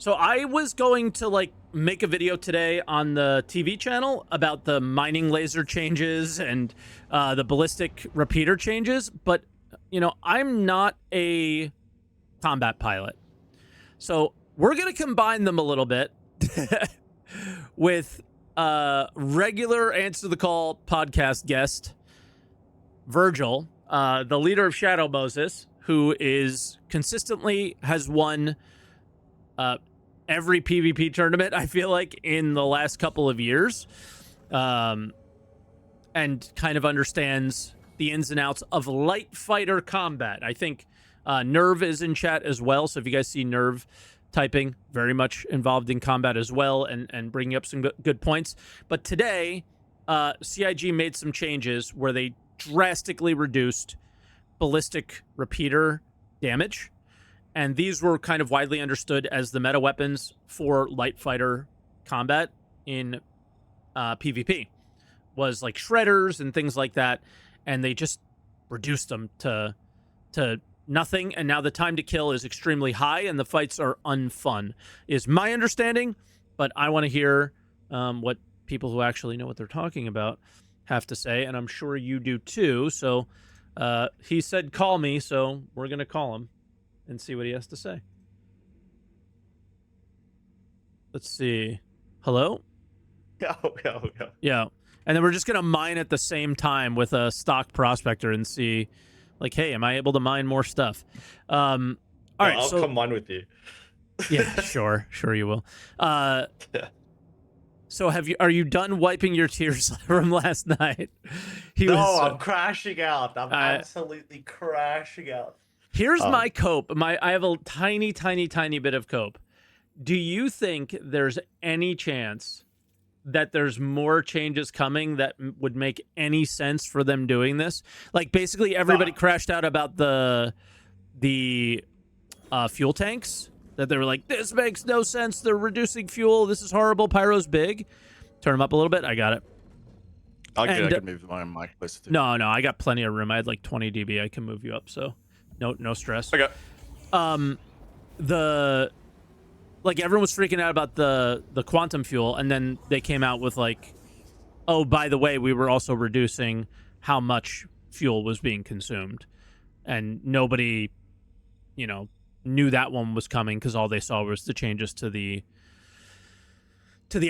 So I was going to like make a video today on the TV channel about the mining laser changes and the ballistic repeater changes, but I'm not a combat pilot. So we're going to combine them a little bit with regular Answer the Call podcast guest, Virgil, the leader of Shadow Moses, who is consistently has won every PvP tournament, I feel like, in the last couple of years, and kind of understands the ins and outs of light fighter combat. I think Nerve is in chat as well, so if you guys see Nerve typing, very much involved in combat as well, and bringing up some good points. But today, CIG made some changes where they drastically reduced ballistic repeater damage. And these were kind of widely understood as the meta weapons for light fighter combat in PvP. Was like shredders and things like that. And they just reduced them to nothing. And now the time to kill is extremely high and the fights are unfun, is my understanding. But I want to hear what people who actually know what they're talking about have to say. And I'm sure you do too. So he said call me, so we're going to call him and see what he has to say. Let's see. Hello? Yeah. And then we're just going to mine at the same time with a stock prospector and see, like, hey, am I able to mine more stuff? All right, I'll come mine with you. Yeah, sure you will. So are you done wiping your tears from last night? I'm crashing out. I'm absolutely crashing out. Here's my cope. I have a tiny bit of cope. Do you think there's any chance that there's more changes coming that would make any sense for them doing this? Like, basically everybody crashed out about the fuel tanks, that they were like, this makes no sense. They're reducing fuel. This is horrible. Pyro's big. Turn them up a little bit. I got it. I can move my mic closer to No, I got plenty of room. I had like 20 dB. I can move you up, so no stress. Okay. Everyone was freaking out about the quantum fuel, and then they came out with like, oh, by the way, we were also reducing how much fuel was being consumed, and nobody, knew that one was coming because all they saw was the changes to the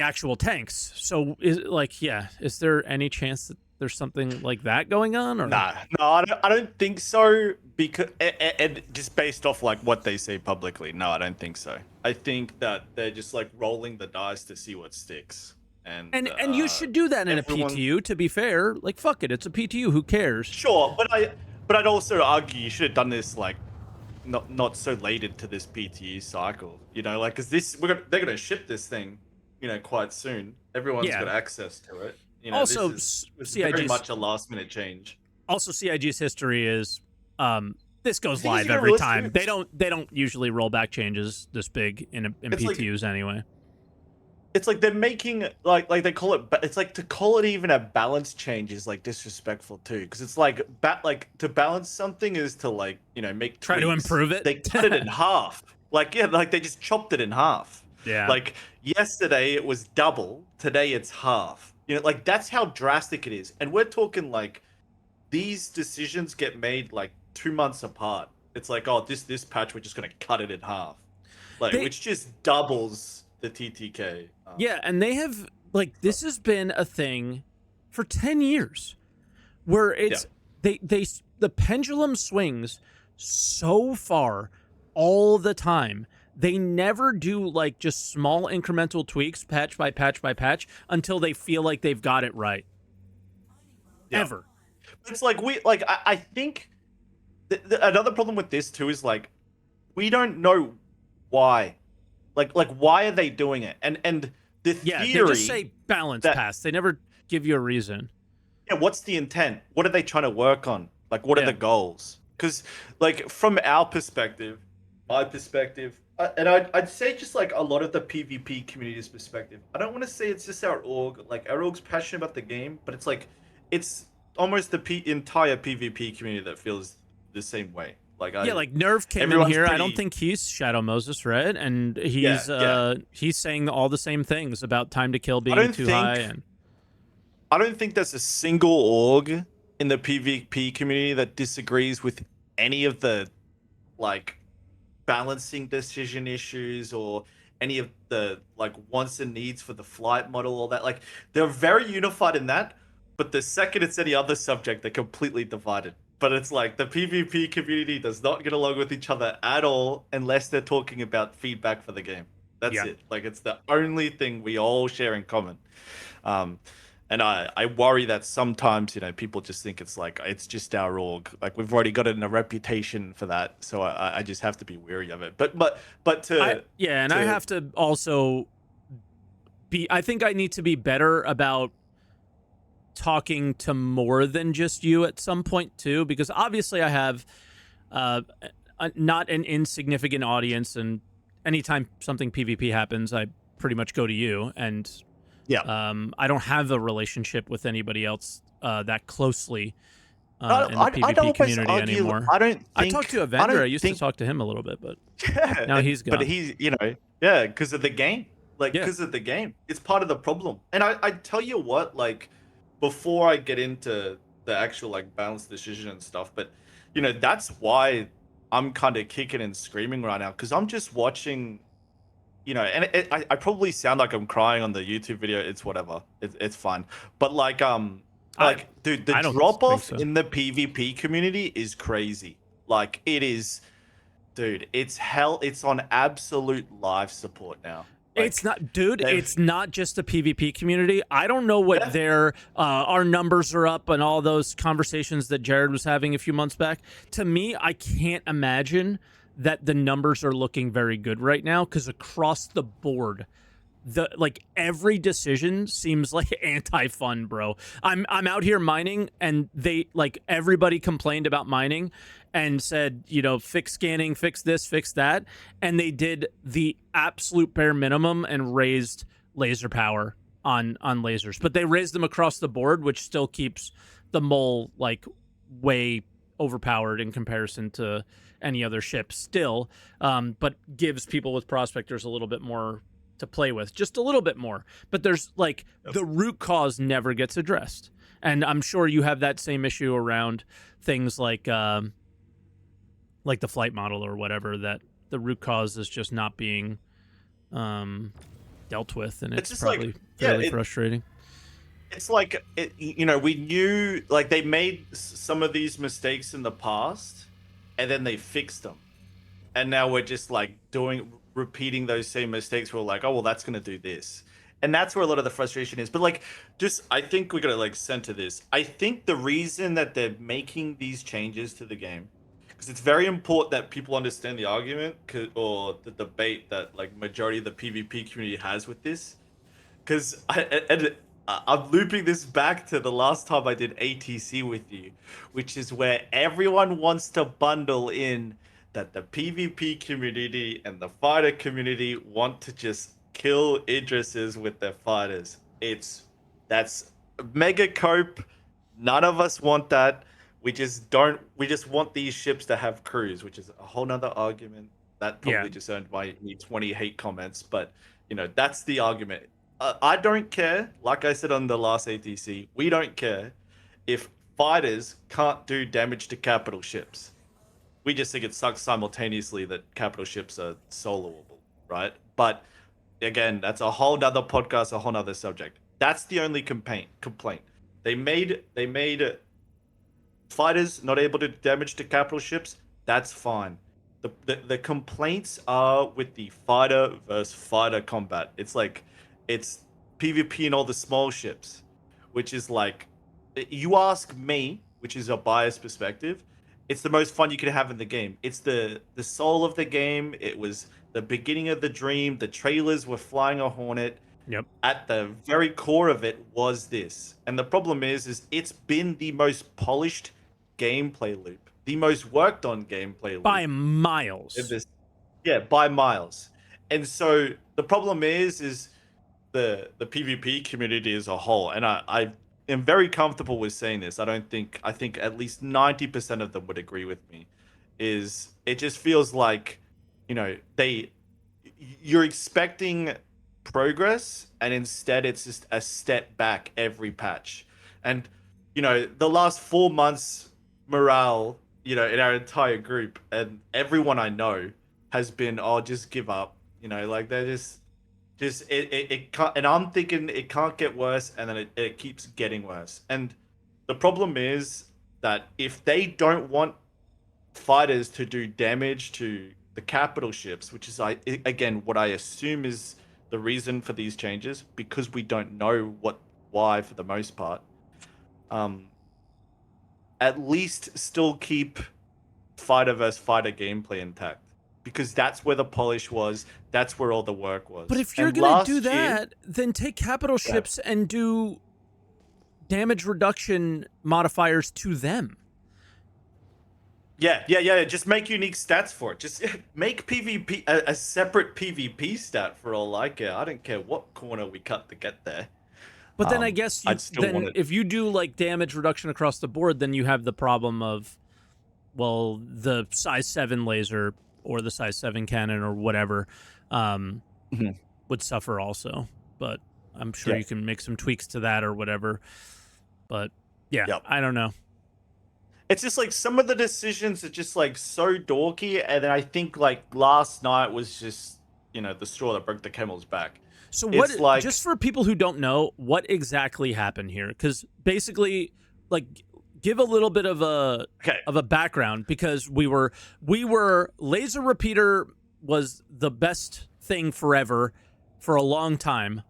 actual tanks. So is there any chance that there's something like that going on? Or? No, I don't think so, because and just based off like what they say publicly, no, I don't think so. I think that they're just like rolling the dice to see what sticks. And you should do that in a PTU, to be fair. Like, fuck it, it's a PTU, who cares? Sure, but I'd also argue you should have done this like not so late into this PTU cycle, because they're gonna ship this thing, quite soon. Everyone's got access to it. Also, this is very much a last-minute change. Also, CIG's history is this goes live every time. They don't usually roll back changes this big in PTUs anyway. It's like they're making like they call it. It's like to call it even a balance change is like disrespectful too, because it's like to balance something is to make try tweaks. to improve it. They cut it in half. Like they just chopped it in half. Yeah. Like yesterday it was double. Today it's half. That's how drastic it is. And we're talking like these decisions get made like 2 months apart. It's like, oh, this patch, we're just going to cut it in half. Which just doubles the TTK. Yeah, and they have, this has been a thing for 10 years where it's, the pendulum swings so far all the time. They never do just small incremental tweaks, patch by patch by patch, until they feel like they've got it right. Yeah. Ever. It's like I think another problem with this too is we don't know why. Why are they doing it? And the theory, they just say balance pass. They never give you a reason. Yeah, what's the intent? What are they trying to work on? What are the goals? Because from our perspective, my perspective, and I'd say just a lot of the PvP community's perspective. I don't want to say it's just our org. Our org's passionate about the game, but it's almost the entire PvP community that feels the same way. Like Yeah, like Nerve came in everyone's here. I pretty- don't think he's Shadow Moses, right? And Yeah. he's saying all the same things about time to kill being don't too think- high. And I don't think there's a single org in the PvP community that disagrees with any of the like balancing decision issues or any of the like wants and needs for the flight model, all that. Like they're very unified in that, but the second it's any other subject, they're completely divided. But it's like the PvP community does not get along with each other at all unless they're talking about feedback for the game. That's Yeah. it. Like it's the only thing we all share in common. And I worry that sometimes, people just think it's like, it's just our org. Like we've already gotten a reputation for that. So I just have to be wary of it. I have to also I think I need to be better about talking to more than just you at some point too, because obviously I have not an insignificant audience, and anytime something PvP happens, I pretty much go to you. And I don't have a relationship with anybody else that closely in the PvP community anymore. I talked to a vendor. I used to talk to him a little bit, but now he's gone. But he's, because of the game. Because of the game. It's part of the problem. And I tell you what, like, before I get into the actual, like, balanced decision and stuff, but, that's why I'm kind of kicking and screaming right now, because I'm just watching... and I probably sound like I'm crying on the YouTube video. It's whatever. It's fine. But dude, the drop off in the PvP community is crazy. Like it is, dude. It's hell. It's on absolute life support now. Like, it's not, dude. It's not just the PvP community. I don't know what their our numbers are up and all those conversations that Jared was having a few months back. To me, I can't imagine that the numbers are looking very good right now, because across the board, every decision seems like anti-fun, bro. I'm out here mining, and everybody complained about mining and said, fix scanning, fix this, fix that, and they did the absolute bare minimum and raised laser power on lasers, but they raised them across the board, which still keeps the mole way overpowered in comparison to any other ship still, but gives people with prospectors a little bit more to play with, just a little bit more. But there's the root cause never gets addressed, and I'm sure you have that same issue around things like the flight model or whatever, that the root cause is just not being dealt with, and it's probably fairly frustrating. It's we knew, they made some of these mistakes in the past, and then they fixed them, and now we're just repeating those same mistakes. We're like, oh well, that's gonna do this, and that's where a lot of the frustration is. But I think we gotta center this. I think the reason that they're making these changes to the game, because it's very important that people understand the argument or the debate that majority of the PvP community has with this, because I'm looping this back to the last time I did ATC with you, which is where everyone wants to bundle in that the PvP community and the fighter community want to just kill Idrises with their fighters. That's mega cope. None of us want that. We just want these ships to have crews, which is a whole nother argument. That probably just earned me 20 hate comments, but that's the argument. I don't care. Like I said on the last ATC, we don't care if fighters can't do damage to capital ships. We just think it sucks simultaneously that capital ships are soloable, right? But again, that's a whole nother podcast, a whole nother subject. That's the only complaint. They made fighters not able to do damage to capital ships. That's fine. The complaints are with the fighter versus fighter combat. It's PvP in all the small ships, which is you ask me, which is a biased perspective, it's the most fun you can have in the game. It's the soul of the game. It was the beginning of the dream. The trailers were flying a Hornet. Yep. At the very core of it was this. And the problem is it's been the most polished gameplay loop, the most worked on gameplay loop. By miles. By miles. And so the problem is the PvP community as a whole, and I am very comfortable with saying this. I think at least 90% of them would agree with me, is it just feels like, you're expecting progress, and instead it's just a step back every patch. And the last 4 months morale, in our entire group and everyone I know has been, oh, just give up. Like they're just it can't, and I'm thinking it can't get worse, and then it keeps getting worse. And the problem is that if they don't want fighters to do damage to the capital ships, which is again what I assume is the reason for these changes, because we don't know why for the most part. At least still keep fighter versus fighter gameplay intact, because that's where the polish was. That's where all the work was. But if you're going to do that, then take capital ships and do damage reduction modifiers to them. Yeah. Just make unique stats for it. Just make PvP a separate PvP stat for all I care. I don't care what corner we cut to get there. But then I guess if you do like damage reduction across the board, then you have the problem of, well, the size 7 laser or the size 7 cannon or whatever would suffer also. But I'm sure you can make some tweaks to that or whatever. But I don't know. It's just like some of the decisions are just like so dorky, and then I think like last night was just the straw that broke the camel's back. So what? Like, just for people who don't know, what exactly happened here? Because basically, like, give a little bit of a background, because we were laser repeater was the best thing forever for a long time.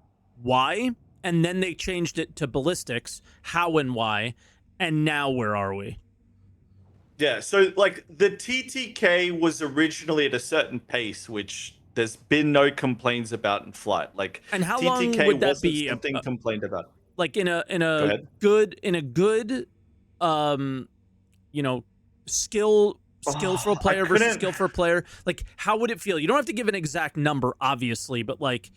Why? And then they changed it to ballistics. How and why? And now where are we? Yeah, so like the TTK was originally at a certain pace, which there's been no complaints about in flight. Like, and how TTK long would that be? Something complained about. Like in a good skillful player versus skillful player. Like, how would it feel? You don't have to give an exact number, obviously, but like,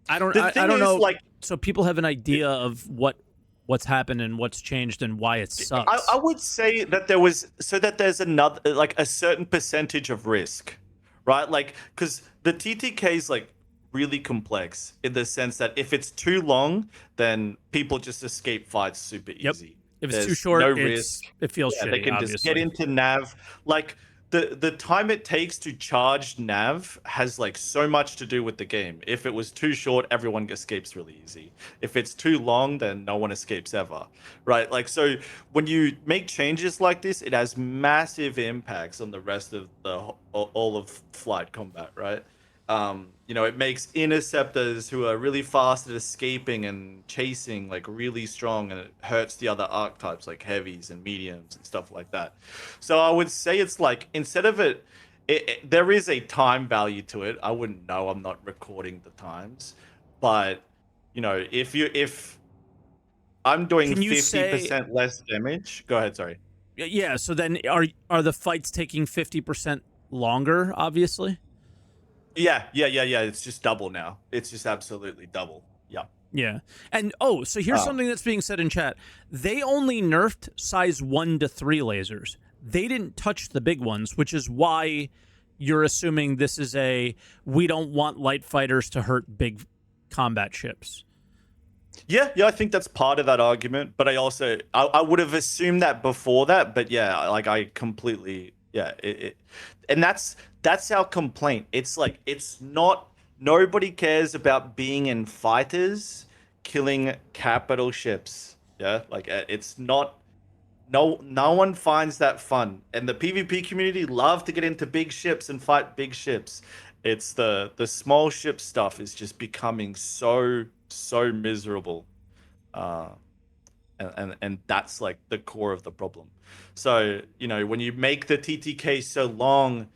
I don't know. Like, so people have an idea of what's happened and what's changed and why it sucks. I would say that there's another, like, a certain percentage of risk, right? Like, because the TTK is like really complex in the sense that if it's too long, then people just escape fights super easy. If it's too short, no risk. It feels shitty. They can obviously just get into nav. Like, the time it takes to charge nav has like so much to do with the game. If it was too short, everyone escapes really easy. If it's too long, then no one escapes ever, right? Like, so when you make changes like this, it has massive impacts on the rest of all of flight combat, right? It makes interceptors who are really fast at escaping and chasing like really strong, and it hurts the other archetypes like heavies and mediums and stuff like that. So I would say it's like, instead of there is a time value to it. I wouldn't know. I'm not recording the times, but if I'm doing 50% less damage, go ahead. Sorry. Yeah. So then are the fights taking 50% longer? Obviously. Yeah. It's just double now. It's just absolutely double. Yeah. Yeah. And so here's something that's being said in chat. They only nerfed size 1 to 3 lasers. They didn't touch the big ones, which is why you're assuming this is we don't want light fighters to hurt big combat ships. Yeah, I think that's part of that argument, but I would have assumed that before that, but yeah, like I completely and that's our complaint. It's like, it's not, nobody cares about being in fighters killing capital ships. Yeah, like it's not, no one finds that fun, and the PvP community love to get into big ships and fight big ships. It's the small ship stuff is just becoming so miserable, and that's like the core of the problem. So when you make the TTK so long,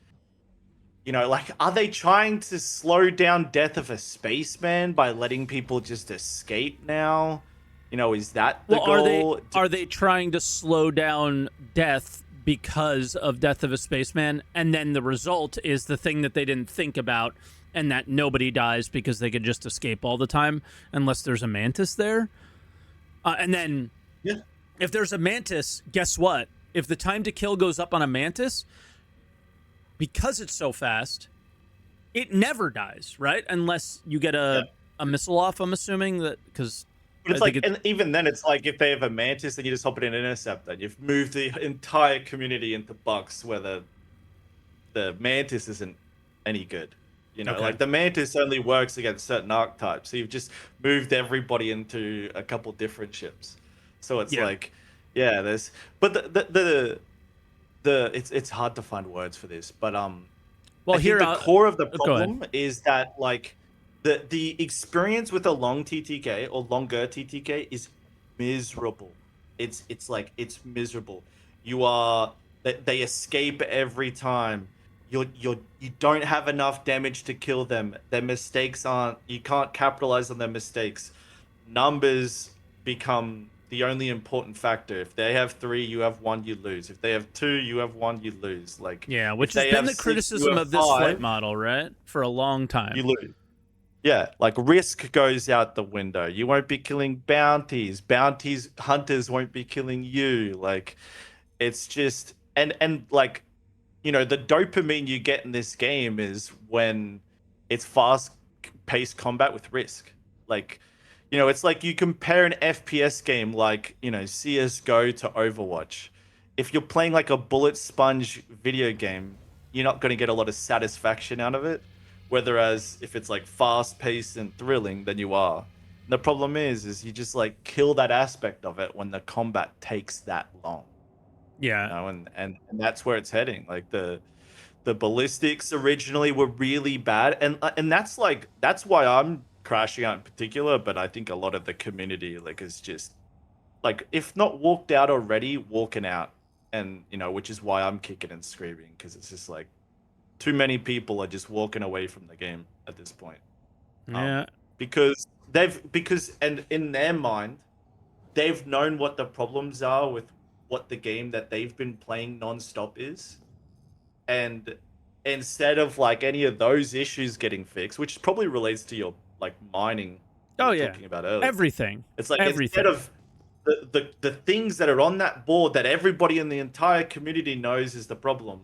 like, are they trying to slow down death of a spaceman by letting people just escape now? Is that the goal? Are they trying to slow down death because of death of a spaceman, and then the result is the thing that they didn't think about, and that nobody dies because they can just escape all the time unless there's a mantis there? And then if there's a mantis, guess what? if the time to kill goes up on a mantis, because it's so fast, it never dies, right? Unless you get a missile off, I'm assuming that, because But it's and even then, it's like if they have a mantis, then you just hop in an interceptor. You've moved the entire community into bucks where the mantis isn't any good. You know, like the mantis only works against certain archetypes. So you've just moved everybody into a couple different ships. So it's like, there's, but it's hard to find words for this. But well, I think the core of the problem is that like the experience with a long TTK or longer TTK is miserable. It's miserable. They escape every time. You don't have enough damage to kill them. Their mistakes you can't capitalize on their mistakes. Numbers become the only important factor. If they have 3, you have 1, you lose. If they have 2, you have 1, you lose. Like which has been the criticism of this flight model, right? For a long time. You lose. Yeah, like risk goes out the window. You won't be killing bounties. Hunters won't be killing you. Like it's just and like, you know, the dopamine you get in this game is when it's fast-paced combat with risk. Like, you know, it's like you compare an FPS game like, you know, CS:GO to Overwatch. If you're playing like a bullet sponge video game, you're not going to get a lot of satisfaction out of it. Whereas if it's like fast-paced and thrilling, then you are. And the problem is you just like kill that aspect of it when the combat takes that long. Yeah, you know, and that's where it's heading. Like the ballistics originally were really bad, and that's why I'm crashing out in particular. But I think a lot of the community like is just like, if not walked out already, walking out, and you know, which is why I'm kicking and screaming, because it's just like too many people are just walking away from the game at this point. Yeah, because and in their mind, they've known what the problems are with what the game that they've been playing nonstop is, and instead of like any of those issues getting fixed, which probably relates to your like mining, talking about earlier, everything. It's like instead of the things that are on that board that everybody in the entire community knows is the problem,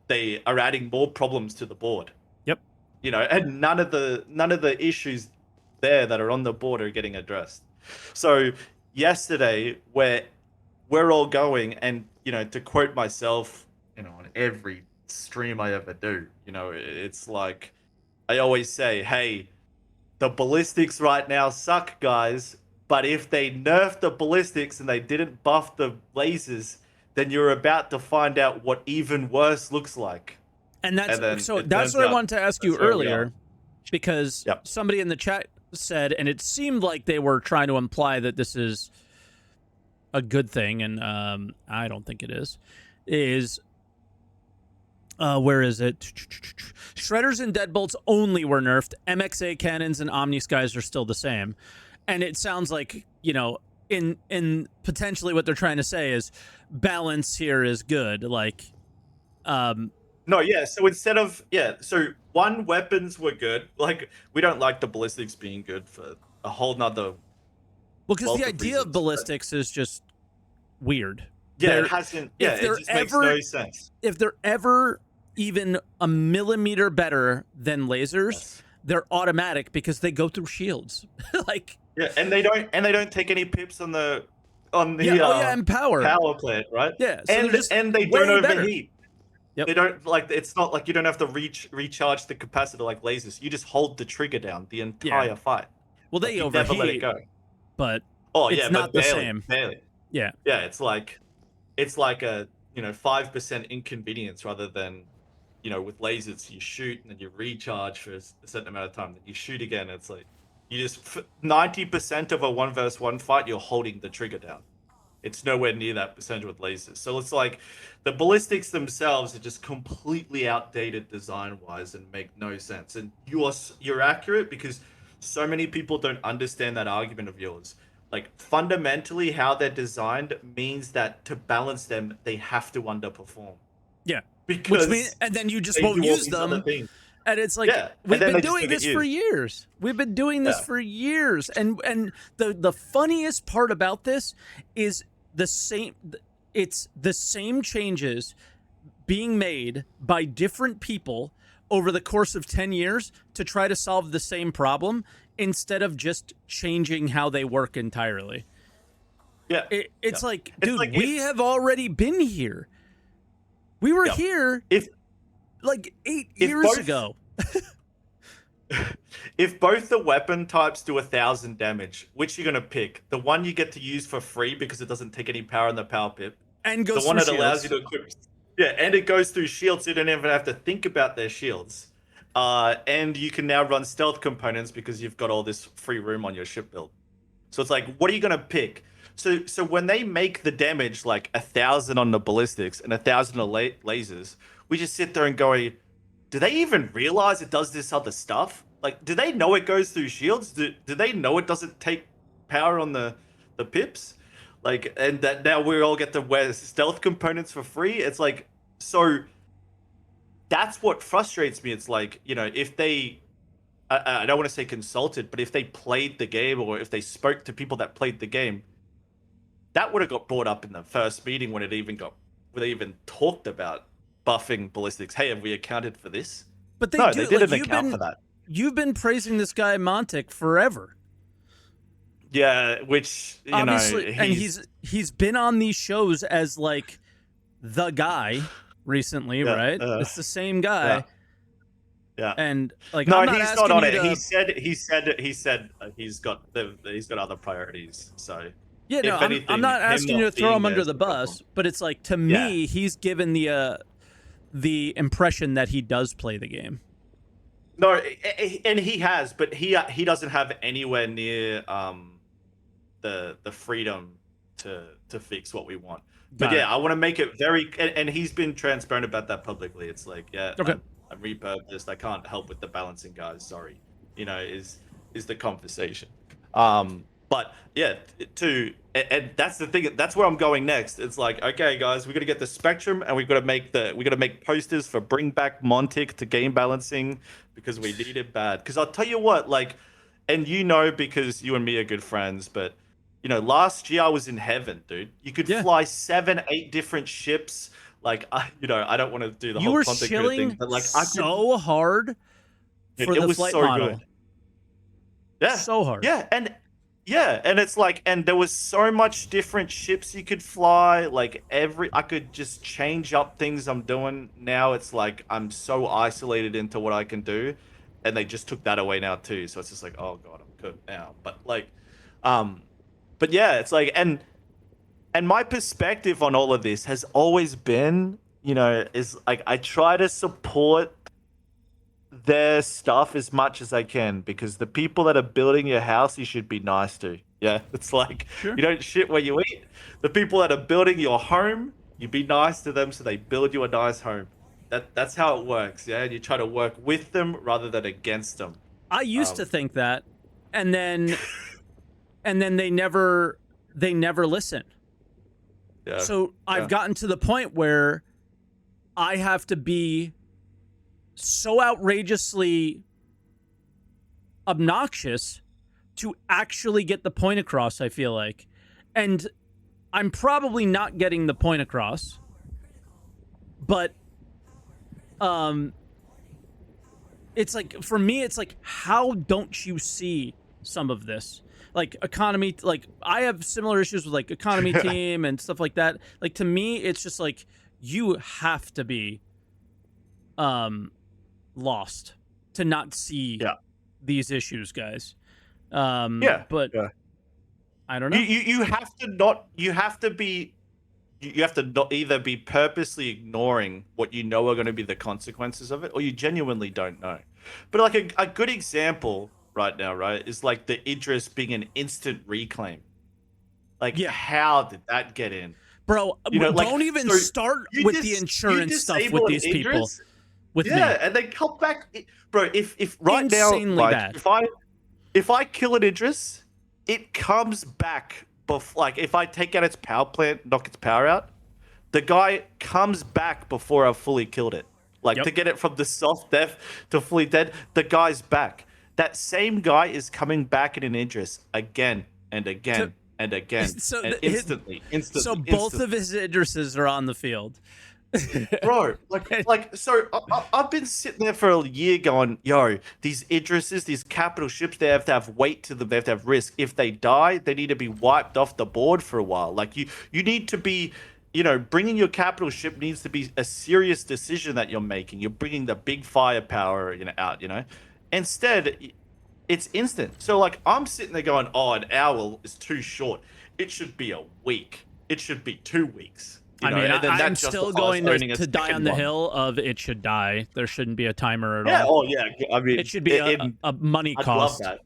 they are adding more problems to the board. Yep. You know, and none of the issues there that are on the board are getting addressed. So yesterday, we're all going, and you know, to quote myself, you know, on every stream I ever do, you know, it's like I always say, hey, the ballistics right now suck, guys, but if they nerfed the ballistics and they didn't buff the lasers, then you're about to find out what even worse looks like. And that's what I wanted to ask you earlier, because somebody in the chat said, and it seemed like they were trying to imply that this is a good thing, and I don't think it is where is it? Shredders and Deadbolts only were nerfed. MXA cannons and Omni Skies are still the same. And it sounds like, you know, in potentially what they're trying to say is balance here is good. Like, no, yeah. So instead of one, weapons were good. Like, we don't like the ballistics being good for a whole nother. Well, because the idea of ballistics is just weird. Yeah, it hasn't. Yeah, it just makes no sense. If they're ever even a millimeter better than lasers, they're automatic because they go through shields. Like, yeah, and they don't take any pips on the and power plant, right? Yeah, so and they don't overheat. Yep. They don't, like, it's not like you don't have to recharge the capacitor like lasers. You just hold the trigger down the entire fight. Well, they overheat, never let it go. But it's not the same. Barely. Yeah. Yeah, it's like a 5% inconvenience rather than, you know, with lasers you shoot and then you recharge for a certain amount of time, then you shoot again. It's like you just 90% of a 1v1 fight you're holding the trigger down. It's nowhere near that percentage with lasers. So it's like the ballistics themselves are just completely outdated design-wise and make no sense. And you're accurate, because so many people don't understand that argument of yours. Like, fundamentally, how they're designed means that to balance them, they have to underperform. Yeah. Because and then you just won't use them. And it's like, we've been doing this for years. We've been doing this for years. And the funniest part about this is the same. it's the same changes being made by different people over the course of 10 years to try to solve the same problem instead of just changing how they work entirely. Yeah. It's yeah. like, It's dude, like we have already been here. We were here like 8 years ago. If both the weapon types do 1,000 damage, which you're gonna pick? The one you get to use for free because it doesn't take any power in the power pip, And goes the one through that allows you shields. to equip. Yeah, and it goes through shields, so you don't even have to think about their shields. And you can now run stealth components because you've got all this free room on your ship build. So it's like, what are you gonna pick? So when they make the damage like 1,000 on the ballistics and 1,000 on lasers, we just sit there and go, do they even realize it does this other stuff? Like, do they know it goes through shields? Do they know it doesn't take power on the pips? Like, and that now we all get to wear stealth components for free. It's like, so that's what frustrates me. It's like, if they, I don't want to say consulted, but if they played the game or if they spoke to people that played the game, that would have got brought up in the first meeting when they even talked about buffing ballistics. Hey, have we accounted for this? But they didn't account for that. You've been praising this guy Montic forever. Yeah, which obviously, and he's been on these shows as like the guy recently, right? It's the same guy. Yeah. And like, no, I'm not he's not on it. to... He said he's got other priorities. So yeah, no, I'm not asking you to throw him under the bus, but it's like, to me, he's given the impression that he does play the game. No, and he has, but he doesn't have anywhere near the freedom to fix what we want. But I want to make it very, and he's been transparent about that publicly. It's like, okay, I'm repurposed. I can't help with the balancing, guys. Sorry, is the conversation. But and that's the thing. That's where I'm going next. It's like, okay, guys, we got to get the spectrum, and we got to make posters for bring back Montic to game balancing because we need it bad. Because I'll tell you what, like, and because you and me are good friends, but last year I was in heaven, dude. You could fly 7, 8 different ships. Like, I don't want to do the whole content thing, but like, so hard for the flight model. Good. Yeah, so hard. Yeah, and it's like, and there was so much different ships you could fly. Like I could just change up things I'm doing. Now it's like I'm so isolated into what I can do, and they just took that away now too. So it's just like, oh god, I'm good now. But like, but yeah, it's like, and my perspective on all of this has always been, is like I try to support their stuff as much as I can, because the people that are building your house, you should be nice to. Yeah, it's like, you don't shit where you eat. The people that are building your home, you be nice to them so they build you a nice home. That's how it works. Yeah, and you try to work with them rather than against them. I used to think that, and then they never listen. Yeah. So I've gotten to the point where I have to be so outrageously obnoxious to actually get the point across, I feel like. And I'm probably not getting the point across. But it's like, for me, it's like, how don't you see some of this? Like economy, like I have similar issues with like economy team and stuff like that. Like, to me, it's just like, you have to be lost to not see these issues, guys. But I don't know. You have to not either be purposely ignoring what you know are going to be the consequences of it, or you genuinely don't know. But like a good example right now, right, is like the Idris being an instant reclaim. Like, how did that get in? Bro, don't even start with the insurance stuff with these people. With me. And they come back, bro. If right insanely now, like, bad. if I kill an Idris, it comes back. Like, if I take out its power plant, knock its power out, the guy comes back before I've fully killed it. Like, to get it from the soft death to fully dead, the guy's back. That same guy is coming back in an Idris again and again and again, So and instantly. So both of his Idrises are on the field. Bro, so I've been sitting there for a year going, yo, these Idrises, these capital ships, they have to have weight to them, they have to have risk. If they die, they need to be wiped off the board for a while. Like you need to be, bringing your capital ship needs to be a serious decision that you're making. You're bringing the big firepower, out. Instead, it's instant. So like I'm sitting there going, oh, an hour is too short. It should be a week. It should be 2 weeks. I'm still going to die on the hill of it should die. There shouldn't be a timer at all. Oh, yeah. I mean, it should be a money cost. I'd love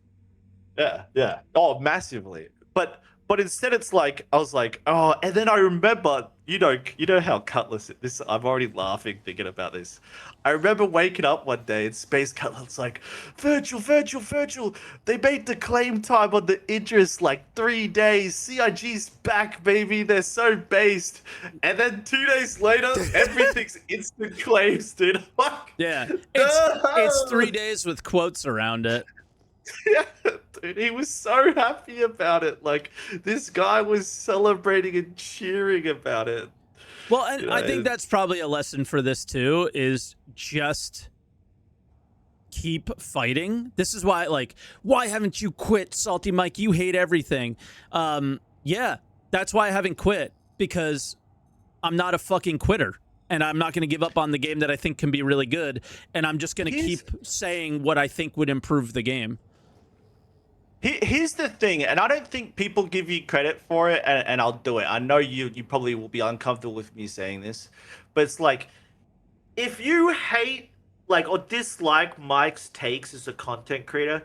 that. Yeah. Oh, massively. But instead, it's like I was like, oh, and then I remember, you know how Cutlass. This I'm already laughing thinking about this. I remember waking up one day and Space Cutlass like, Virgil. They made the claim time on the Idris like 3 days. CIG's back, baby. They're so based. And then 2 days later, everything's instant claims, dude. Yeah, it's 3 days with quotes around it. Yeah, dude, he was so happy about it. Like, this guy was celebrating and cheering about it. Well, and I think that's probably a lesson for this too, is just keep fighting. This is why, like, why haven't you quit, SaltEMike? You hate everything. Yeah, that's why I haven't quit, because I'm not a fucking quitter. And I'm not going to give up on the game that I think can be really good. And I'm just going to keep saying what I think would improve the game. Here's the thing, and I don't think people give you credit for it, and I'll do it. I know you probably will be uncomfortable with me saying this, but it's like, if you hate, like, or dislike Mike's takes as a content creator,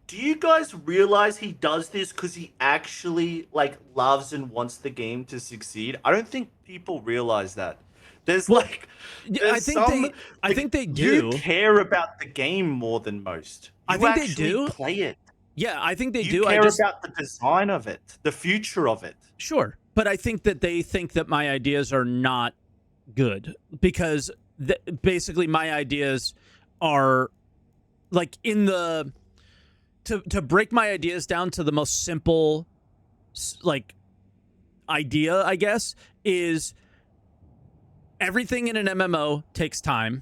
do you guys realize he does this because he actually, like, loves and wants the game to succeed? I don't think people realize that. There's I think they do. You care about the game more than most. I think they do. Play it. Yeah, I think they do. You care about the design of it, the future of it. Sure, but I think that they think that my ideas are not good because basically my ideas are like to break my ideas down to the most simple like idea, I guess, is everything in an MMO takes time.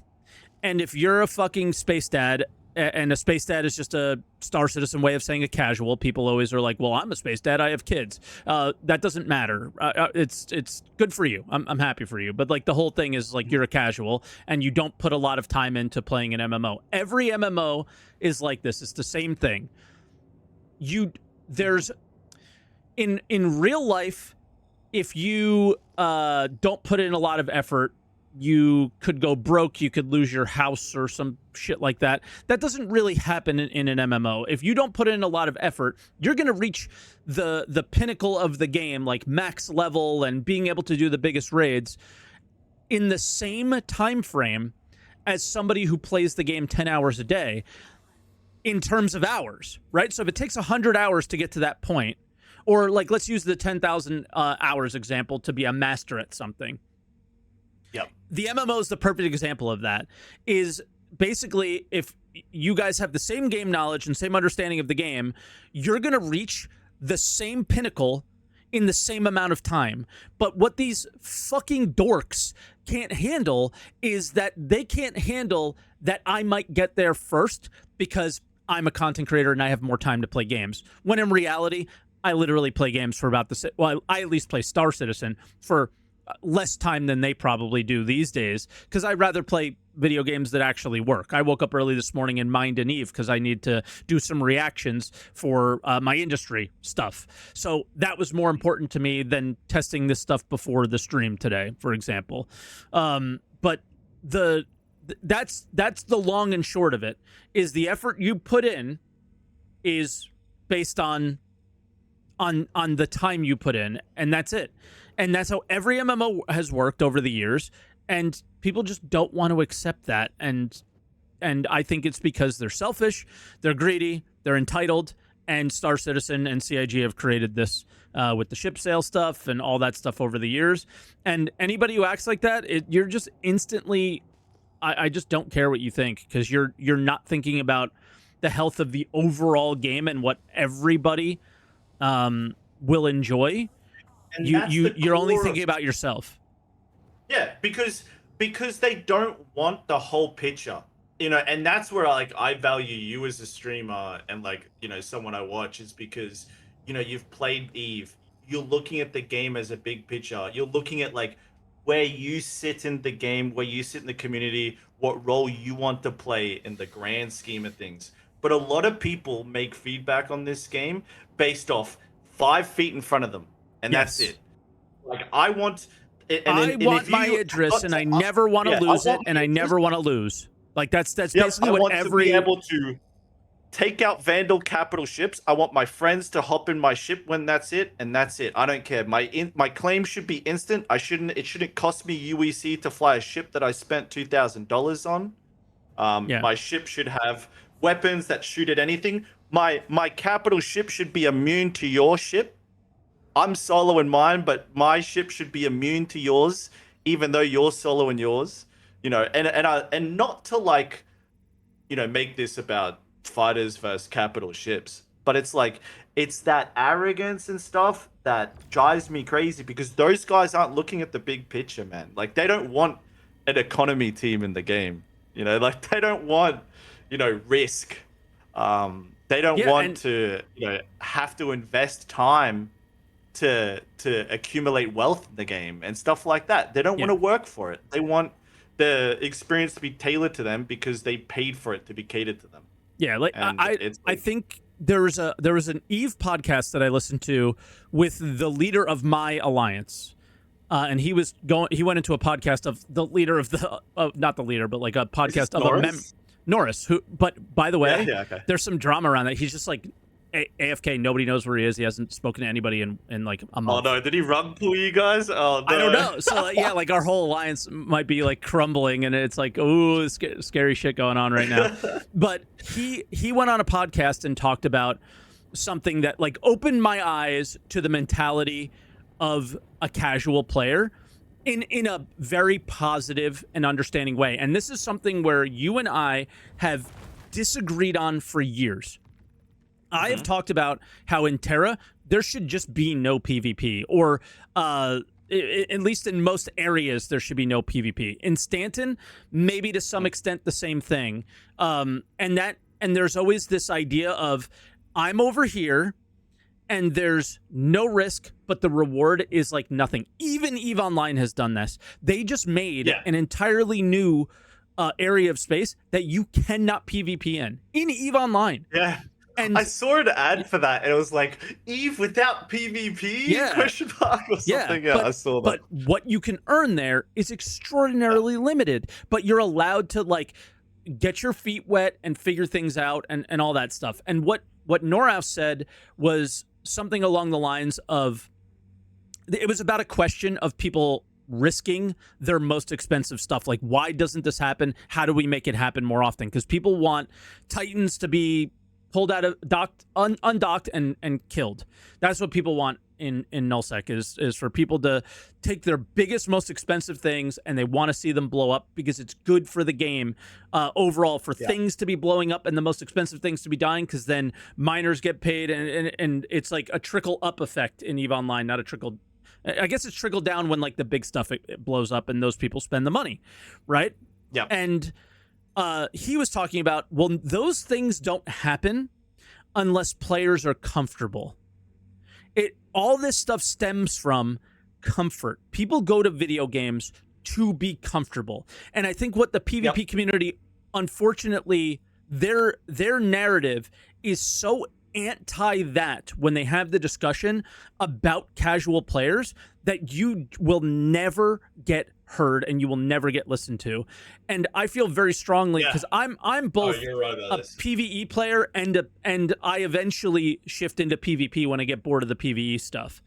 And if you're a fucking space dad, and a space dad is just a Star Citizen way of saying a casual, people always are like, well, I'm a space dad, I have kids. That doesn't matter. It's good for you. I'm happy for you. But like the whole thing is like you're a casual and you don't put a lot of time into playing an MMO. Every MMO is like this. It's the same thing. There's in real life, if you don't put in a lot of effort, you could go broke, you could lose your house or some shit like that. That doesn't really happen in an MMO. If you don't put in a lot of effort, you're going to reach the pinnacle of the game, like max level and being able to do the biggest raids in the same time frame as somebody who plays the game 10 hours a day in terms of hours, right? So if it takes 100 hours to get to that point, or like let's use the 10,000 hours example to be a master at something. Yep. The MMO is the perfect example of that. Is basically if you guys have the same game knowledge and same understanding of the game, you're going to reach the same pinnacle in the same amount of time. But what these fucking dorks can't handle is that they can't handle that I might get there first because I'm a content creator and I have more time to play games. When in reality, I literally play games for about I at least play Star Citizen for less time than they probably do these days because I'd rather play video games that actually work. I woke up early this morning and mined an Eve because I need to do some reactions for my industry stuff. So that was more important to me than testing this stuff before the stream today, for example. But that's the long and short of it, is the effort you put in is based on the time you put in, and that's it. And that's how every MMO has worked over the years, and people just don't want to accept that. And I think it's because they're selfish, they're greedy, they're entitled, and Star Citizen and CIG have created this with the ship sale stuff and all that stuff over the years. And anybody who acts like that, you're just instantly, I just don't care what you think, because you're not thinking about the health of the overall game and what everybody will enjoy, And that's the you're only core thinking of- about yourself. Yeah, because they don't want the whole picture, and that's where like I value you as a streamer and like someone I watch is because you've played Eve. You're looking at the game as a big picture. You're looking at like where you sit in the game, where you sit in the community, what role you want to play in the grand scheme of things. But a lot of people make feedback on this game based off 5 feet in front of them, and that's Yes. it. Like I want. I want my Idris, and I never want to lose it, and I never want to lose. Like that's basically what every. I want to be able to take out Vandal capital ships. I want my friends to hop in my ship when that's it, and that's it. I don't care. My claim should be instant. It shouldn't cost me UEC to fly a ship that I spent $2,000 on. My ship should have weapons that shoot at anything. My capital ship should be immune to your ship. I'm solo in mine, but my ship should be immune to yours, even though you're solo in yours. And not to like, make this about fighters versus capital ships, but it's like it's that arrogance and stuff that drives me crazy because those guys aren't looking at the big picture, man. Like they don't want an economy team in the game, like they don't want, risk. They don't want to, have to invest time to accumulate wealth in the game and stuff like that. They don't want to work for it. They want the experience to be tailored to them because they paid for it to be catered to them. Yeah, like I think there was an Eve podcast that I listened to with the leader of my alliance, and he went into a podcast of the leader of the not the leader, but like a podcast of Norris? Norris. Who, but by the way, okay. There's some drama around that. He's just like AFK. Nobody knows where he is. He hasn't spoken to anybody in like a month. Oh no, did he run pull you guys? Oh no. I don't know. So like our whole alliance might be like crumbling, and it's like, ooh, scary shit going on right now. But he went on a podcast and talked about something that like opened my eyes to the mentality of a casual player in a very positive and understanding way. And this is something where you and I have disagreed on for years. I have talked about how in Terra there should just be no PvP, or at least in most areas there should be no PvP. In Stanton, maybe to some extent the same thing. And there's always this idea of I'm over here and there's no risk, but the reward is like nothing. Even EVE Online has done this. They just made an entirely new area of space that you cannot PvP in EVE Online. Yeah. And I saw an ad for that, and it was like Eve without PvP? Question mark or something. Yeah, I saw that. But what you can earn there is extraordinarily limited. But you're allowed to like get your feet wet and figure things out and all that stuff. And what Norath said was something along the lines of, it was about a question of people risking their most expensive stuff. Like, why doesn't this happen? How do we make it happen more often? Because people want Titans to be pulled out of undocked and killed. That's what people want in nullsec is for people to take their biggest, most expensive things and they want to see them blow up because it's good for the game overall for things to be blowing up and the most expensive things to be dying, because then miners get paid and it's like a trickle up effect in EVE Online, not a trickle. I guess it's trickled down when like the big stuff it blows up and those people spend the money, right? Yeah. And he was talking about, well, those things don't happen unless players are comfortable. All this stuff stems from comfort. People go to video games to be comfortable. And I think what the PvP community, unfortunately, their narrative is so anti that when they have the discussion about casual players that you will never get heard and you will never get listened to. And I feel very strongly because I'm both a PvE player and I eventually shift into PvP when I get bored of the PvE stuff.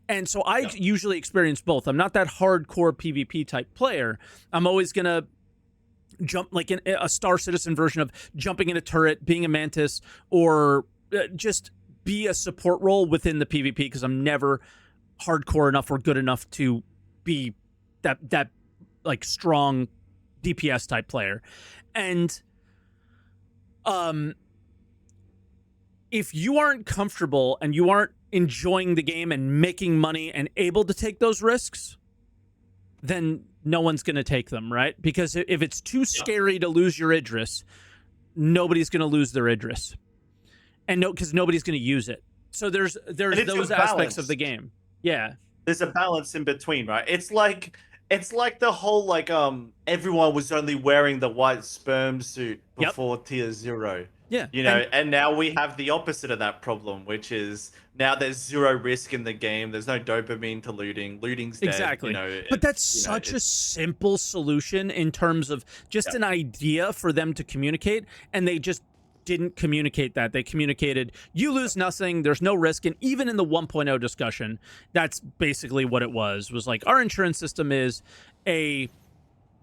And so I usually experience both. I'm not that hardcore PvP type player. I'm always gonna jump like in a Star Citizen version of jumping in a turret, being a mantis, or just be a support role within the PvP because I'm never hardcore enough or good enough to be that like strong DPS type player. And if you aren't comfortable and you aren't enjoying the game and making money and able to take those risks, then no one's going to take them, right? Because if it's too scary to lose your Idris, nobody's going to lose their Idris. And because nobody's going to use it. So there's those aspects of the game. Yeah. There's a balance in between, right? It's like the whole like everyone was only wearing the white sperm suit before tier 0. Yeah. You know, and now we have the opposite of that problem, which is now there's 0 risk in the game. There's no dopamine to looting. Looting's dead. Exactly. You know, but that's such a simple solution in terms of just an idea for them to communicate, and they just didn't communicate that. They communicated, you lose nothing, there's no risk. And even in the 1.0 discussion, that's basically what it was like, our insurance system is a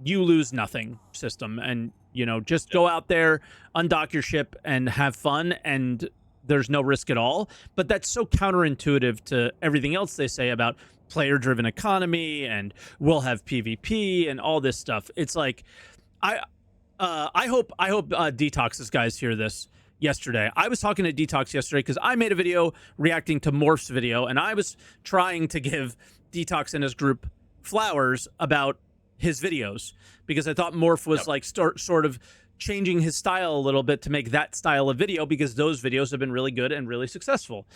you lose nothing system, and you know, just go out there, undock your ship and have fun, and there's no risk at all. But that's so counterintuitive to everything else they say about player-driven economy and we'll have PvP and all this stuff. It's like, I hope Detox's guys hear this yesterday. I was talking to Detox yesterday because I made a video reacting to Morph's video, and I was trying to give Detox and his group flowers about his videos because I thought Morph was like sort of changing his style a little bit to make that style of video, because those videos have been really good and really successful.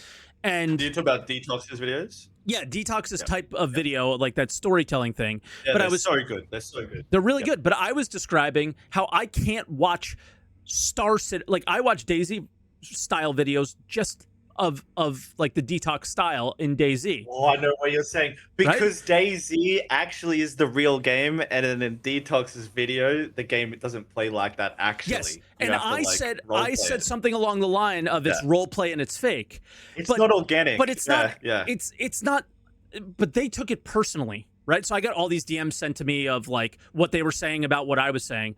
And do you talk about Detox's videos? Yeah, Detox's type of video, like that storytelling thing. Yeah, but I was so good. They're so good. They're really good. But I was describing how I can't watch Star Citizen. Like, I watch DayZ style videos just of like the Detox style in DayZ. Oh, I know what you're saying. Because DayZ actually is the real game, and in Detox's video, the game doesn't play like that actually. Yes, and I said something along the line of it's role play and it's fake. It's not organic. But it's not. Yeah. It's not. But they took it personally, right? So I got all these DMs sent to me of like what they were saying about what I was saying.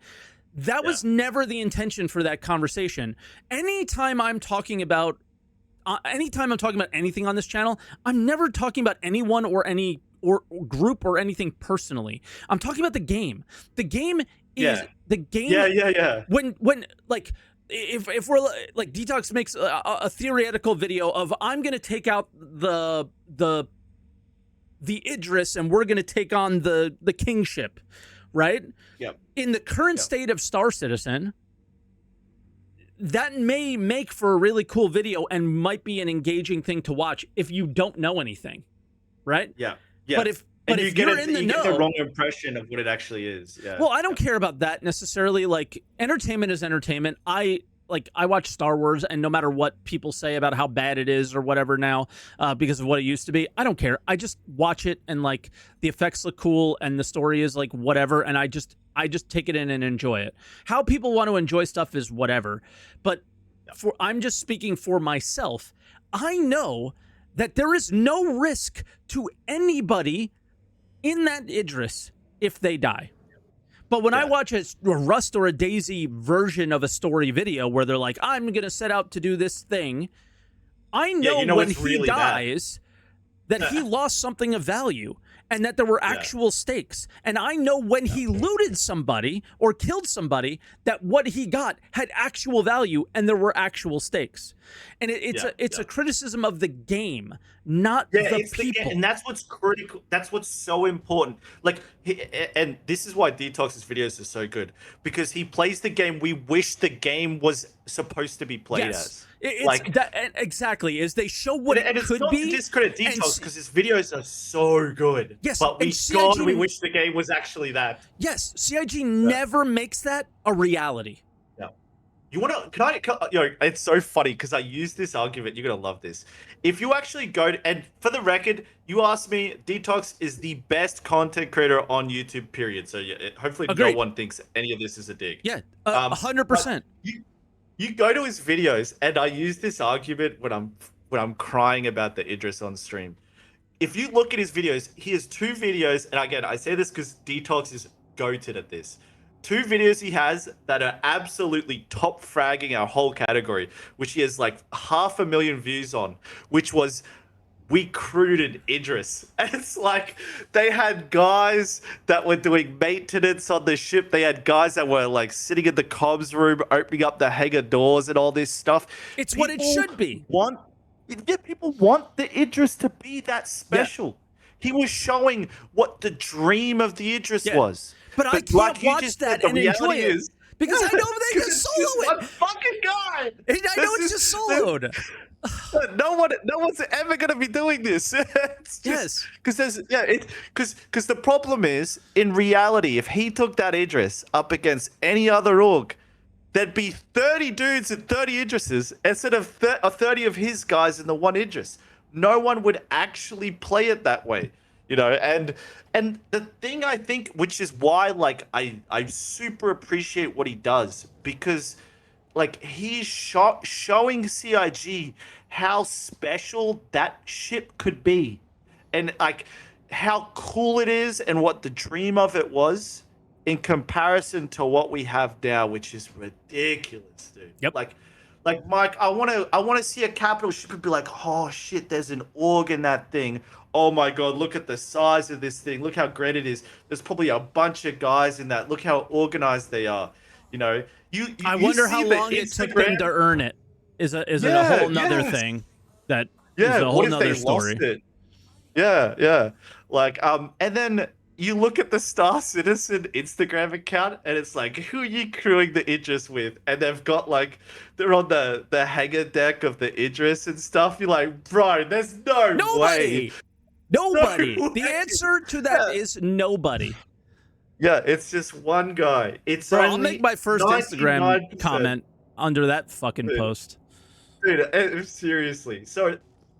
That was never the intention for that conversation. Anytime I'm talking about anything on this channel, I'm never talking about anyone or any or group or anything personally. I'm talking about the game. The game is the game. Yeah. When like if we're like, Detox makes a theoretical video of, I'm gonna take out the Idris and we're gonna take on the kingship, right? Yep. In the current state of Star Citizen, that may make for a really cool video and might be an engaging thing to watch if you don't know anything, right? Yeah. But if you're in the know, get the wrong impression of what it actually is. Yeah. Well, I don't care about that necessarily. Like, entertainment is entertainment. I watch Star Wars, and no matter what people say about how bad it is or whatever now, because of what it used to be, I don't care. I just watch it, and like the effects look cool and the story is like whatever, and I just take it in and enjoy it. How people want to enjoy stuff is whatever. But I'm just speaking for myself. I know that there is no risk to anybody in that Idris if they die. But when I watch a Rust or a DayZ version of a story video where they're like, I'm going to set out to do this thing, I know, when he really dies that he lost something of value and that there were actual stakes. And I know when he looted somebody or killed somebody that what he got had actual value and there were actual stakes. And it's a criticism of the game, not the people. And that's what's critical. That's what's so important. Like, and this is why Detox's videos are so good, because he plays the game we wish the game was supposed to be played as. It's like that, exactly, is they show what it it's could not be. To discredit Detox, because his videos are so good. Yes, but we wish the game was actually that. Yes, CIG never makes that a reality. Yeah. You want to? Can I? You know, it's so funny because I use this argument. You're gonna love this. If you actually go and for the record, you asked me, Detox is the best content creator on YouTube. Period. So hopefully no one thinks any of this is a dig. Yeah, 100%. You go to his videos, and I use this argument when I'm crying about the Idris on stream. If you look at his videos, he has 2 videos, and again, I say this because Detox is goated at this. 2 videos he has that are absolutely top fragging our whole category, which he has like 500,000 views on, which was we recruited Idris. And it's like they had guys that were doing maintenance on the ship. They had guys that were like sitting in the comms room, opening up the hangar doors and all this stuff. It's what it should be. Yeah, people want the Idris to be that special. He was showing what the dream of the Idris Yeah. was. But I But can't like you watch just said, that the and enjoy reality it is because I know they because just it's just solo one it. fucking guy. I know it's just soloed. No one's ever gonna be doing this. It's just Yes. because there's because the problem is in reality, if he took that Idris up against any other org, there'd be 30 dudes and 30 Idrises instead of 30 of his guys in the one Idris. No one would actually play it that way, you know. And the thing I think, which is why like I super appreciate what he does, because like he's showing CIG how special that ship could be, and like how cool it is, and what the dream of it was in comparison to what we have now, which is ridiculous, dude. Yep. Like Mike, I want to see a capital ship and be like, oh shit, there's an org in that thing. Oh my god, look at the size of this thing. Look how great it is. There's probably a bunch of guys in that. Look how organized they are. You know, I you wonder see how the long it took them Instagram. to earn it. Is a Yeah, whole nother yes. thing. That is Yeah, a what whole if nother they story. lost it? Yeah. Like, and then you look at the Star Citizen Instagram account, and it's like, who are you crewing the Idris with? And they've got like, they're on the hangar deck of the Idris and stuff. You're like, bro, there's no way. Nobody. No The way. answer to that Yeah. is nobody. Yeah, it's just one guy. It's Bro, I'll only make my first Instagram 99%. comment under that fucking Dude. post. Dude, seriously. So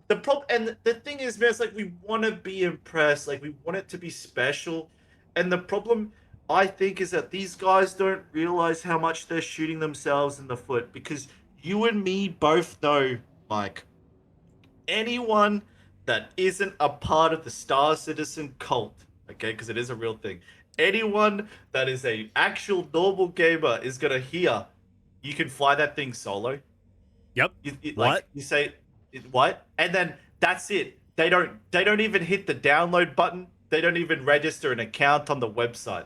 the problem, and the thing is, man, it's like we want to be impressed, like we want it to be special, and the problem I think is that these guys don't realize how much they're shooting themselves in the foot, because you and me both know, Mike, anyone that isn't a part of the Star Citizen cult, okay, because it is a real thing. Anyone that is a actual normal gamer is gonna hear, you can fly that thing solo. Yep. Like What? you say, what? And then that's it. They don't even hit the download button. They don't even register an account on the website.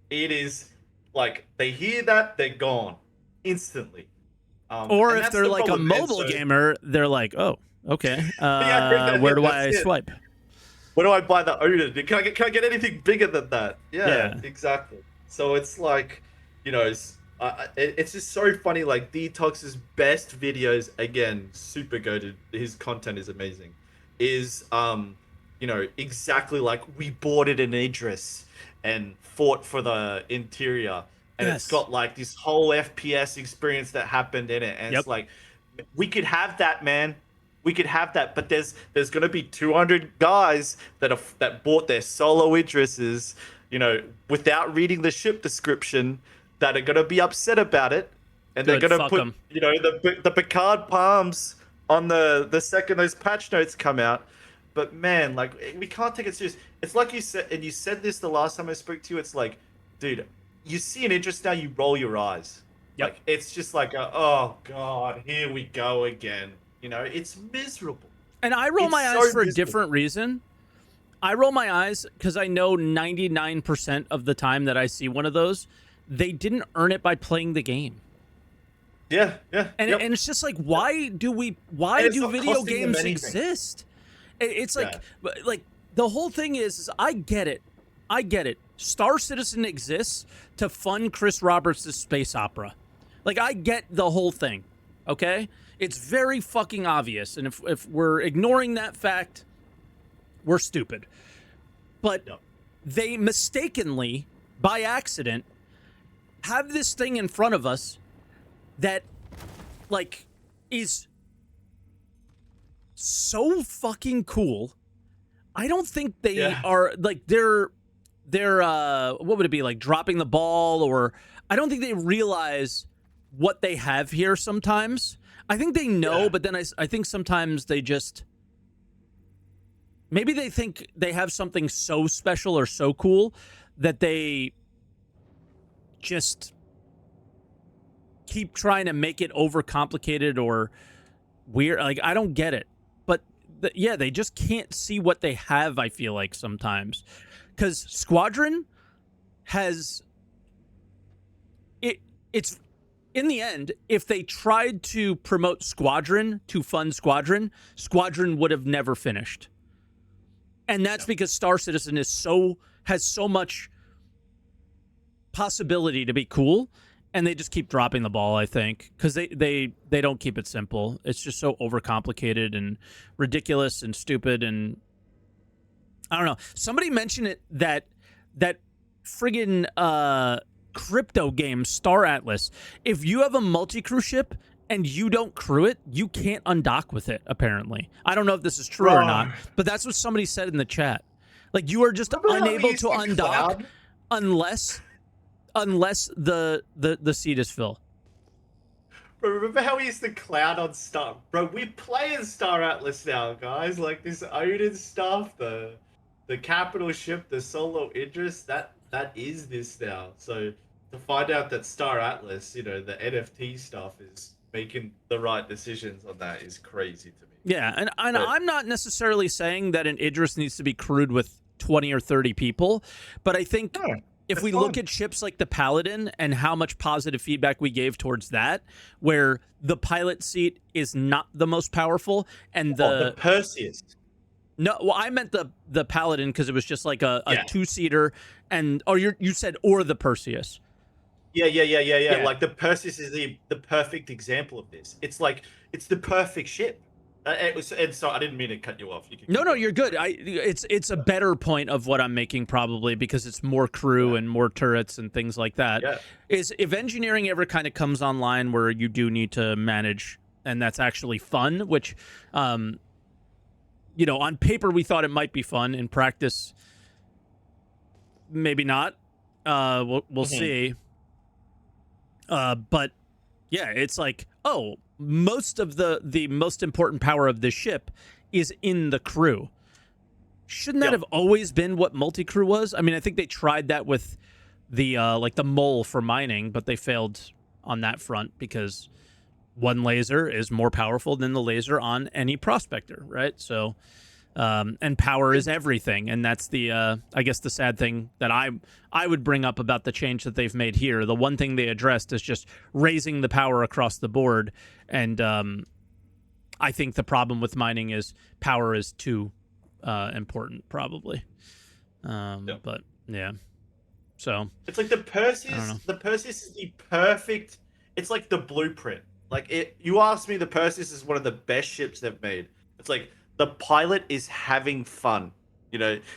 It is like they hear that, they're gone instantly. Or and if that's they're the like a problem, man. mobile So- gamer, they're like, oh, okay. Yeah, Where do that's I it. swipe? Where do I buy the Odin? Can I get anything bigger than that? Yeah. Exactly. So it's like, you know, it's just so funny. Like Detox's best videos, again, super goated. His content is amazing. Is you know, exactly like we boarded an Idris and fought for the interior, and Yes. it's got like this whole FPS experience that happened in it, and Yep. it's like we could have that, man. We could have that, but there's going to be 200 guys that bought their solo Idrises, you know, without reading the ship description, that are going to be upset about it, and Good, they're going to fuck put 'em. you know the Picard palms on the second those patch notes come out. But man, like we can't take it serious. It's like you said, and you said this the last time I spoke to you. It's like, dude, you see an Idris now, you roll your eyes. Yep. Like it's just like, oh god, here we go again. You know, it's miserable. And I roll It's my so eyes for a miserable. different reason. I roll my eyes because I know 99% of the time that I see one of those, they didn't earn it by playing the game. Yeah. And, Yep. and it's just like, why And do it's video not costing them games anything. exist? It's like, Yeah. like the whole thing is I get it. Star Citizen exists to fund Chris Roberts' space opera. Like, I get the whole thing, okay? It's very fucking obvious. And if we're ignoring that fact, we're stupid. But Yep. they mistakenly, by accident, have this thing in front of us that, like, is so fucking cool. I don't think they Yeah. are, like, they're what would it be, like, dropping the ball, or I don't think they realize what they have here sometimes. I think they know, Yeah. but then I think sometimes they just, maybe they think they have something so special or so cool that they just keep trying to make it overcomplicated or weird. Like, I don't get it. But yeah, they just can't see what they have, I feel like sometimes. Because Squadron has it's in the end, if they tried to promote Squadron to fund Squadron, Squadron would have never finished. And that's because Star Citizen has so much possibility to be cool, and they just keep dropping the ball, I think, because they don't keep it simple. It's just so overcomplicated and ridiculous and stupid, and I don't know. Somebody mentioned it that friggin' crypto game Star Atlas. If you have a multi-crew ship and you don't crew it, you can't undock with it, apparently. I don't know if this is true or not, but that's what somebody said in the chat. Like, you are just unable to undock unless the seat is full. Bro, remember how we used to clown on Star? Bro, we play in Star Atlas now, guys. Like, this Odin stuff, the capital ship, the solo Idris, that is this now. So to find out that Star Atlas, the NFT stuff is making the right decisions on that is crazy to me. Yeah, and I'm not necessarily saying that an Idris needs to be crewed with 20 or 30 people, but I think if we look at ships like the Paladin and how much positive feedback we gave towards that, where the pilot seat is not the most powerful, and the Perseus. No, well, I meant the Paladin because it was just like a two-seater, and you said or the Perseus. Yeah. Like the Perseus is the perfect example of this. It's like it's the perfect ship. And so I didn't mean to cut you off. No, you're good. It's a better point of what I'm making, probably because it's more crew and more turrets and things like that. Yeah. Is if engineering ever kind of comes online where you do need to manage, and that's actually fun, which on paper we thought it might be fun. In practice, maybe not. We'll see. But yeah, it's like, most of the most important power of this ship is in the crew. Shouldn't that have always been what multi-crew was? I mean, I think they tried that with the the mole for mining, but they failed on that front because one laser is more powerful than the laser on any prospector, right? So and power is everything, and that's the I guess the sad thing that I would bring up about the change that they've made here. The one thing they addressed is just raising the power across the board, and I think the problem with mining is power is too important, probably. But yeah, so it's like the Perseus. The Perseus is the perfect. It's like the blueprint. Like you asked me, the Perseus is one of the best ships they've made. It's like the pilot is having fun.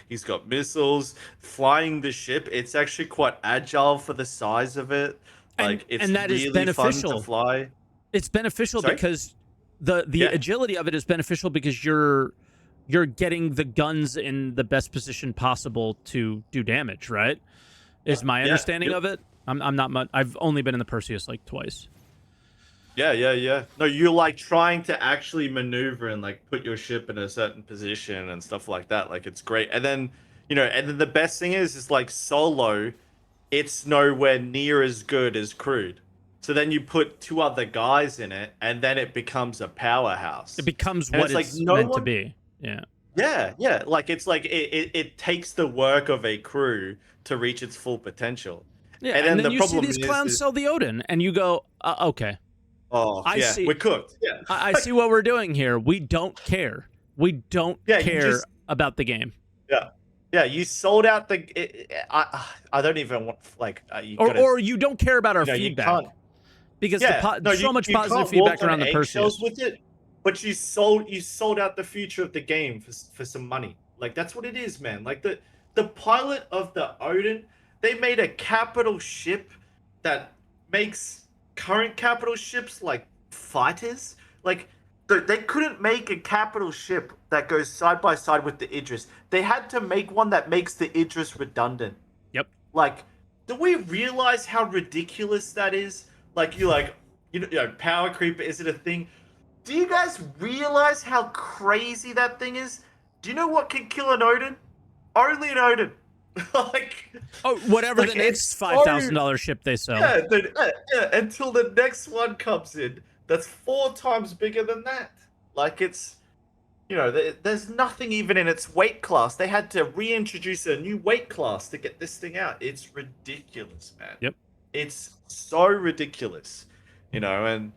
He's got missiles, flying the ship. It's actually quite agile for the size of it. Like, it's and that really is beneficial. fun to fly. It's beneficial because the agility of it is beneficial because you're getting the guns in the best position possible to do damage, right? Is my understanding of it. I'm not much. I've only been in the Perseus like twice. Yeah. No, you're like trying to actually maneuver and like put your ship in a certain position and stuff like that. Like, it's great. And then, and then the best thing is like solo, it's nowhere near as good as crewed. So then you put two other guys in it, and then it becomes a powerhouse. It becomes what it's meant to be. Yeah. Yeah. Like, it's like it takes the work of a crew to reach its full potential. Yeah, and then you see these clowns sell the Odin, and you go, okay. Oh, I see. We're cooked. Yeah. I see what we're doing here. We don't care. We don't care about the game. Yeah. You sold out the. I don't even want or you don't care about our feedback because so much positive feedback around the Perseus with it, but you sold out the future of the game for some money. Like, that's what it is, man. Like the pilot of the Odin, they made a capital ship that makes current capital ships like fighters. Like, they couldn't make a capital ship that goes side by side with the Idris. They had to make one that makes the Idris redundant. Yep. Like, do we realize how ridiculous that is? Like, power creep, is it a thing? Do you guys realize how crazy that thing is? Do you know what can kill an Odin? Only an Odin. Whatever the next $5,000 ship they sell. Yeah, until the next one comes in that's 4 times bigger than that. Like, it's, there's nothing even in its weight class. They had to reintroduce a new weight class to get this thing out. It's ridiculous, man. Yep. It's so ridiculous. you know, and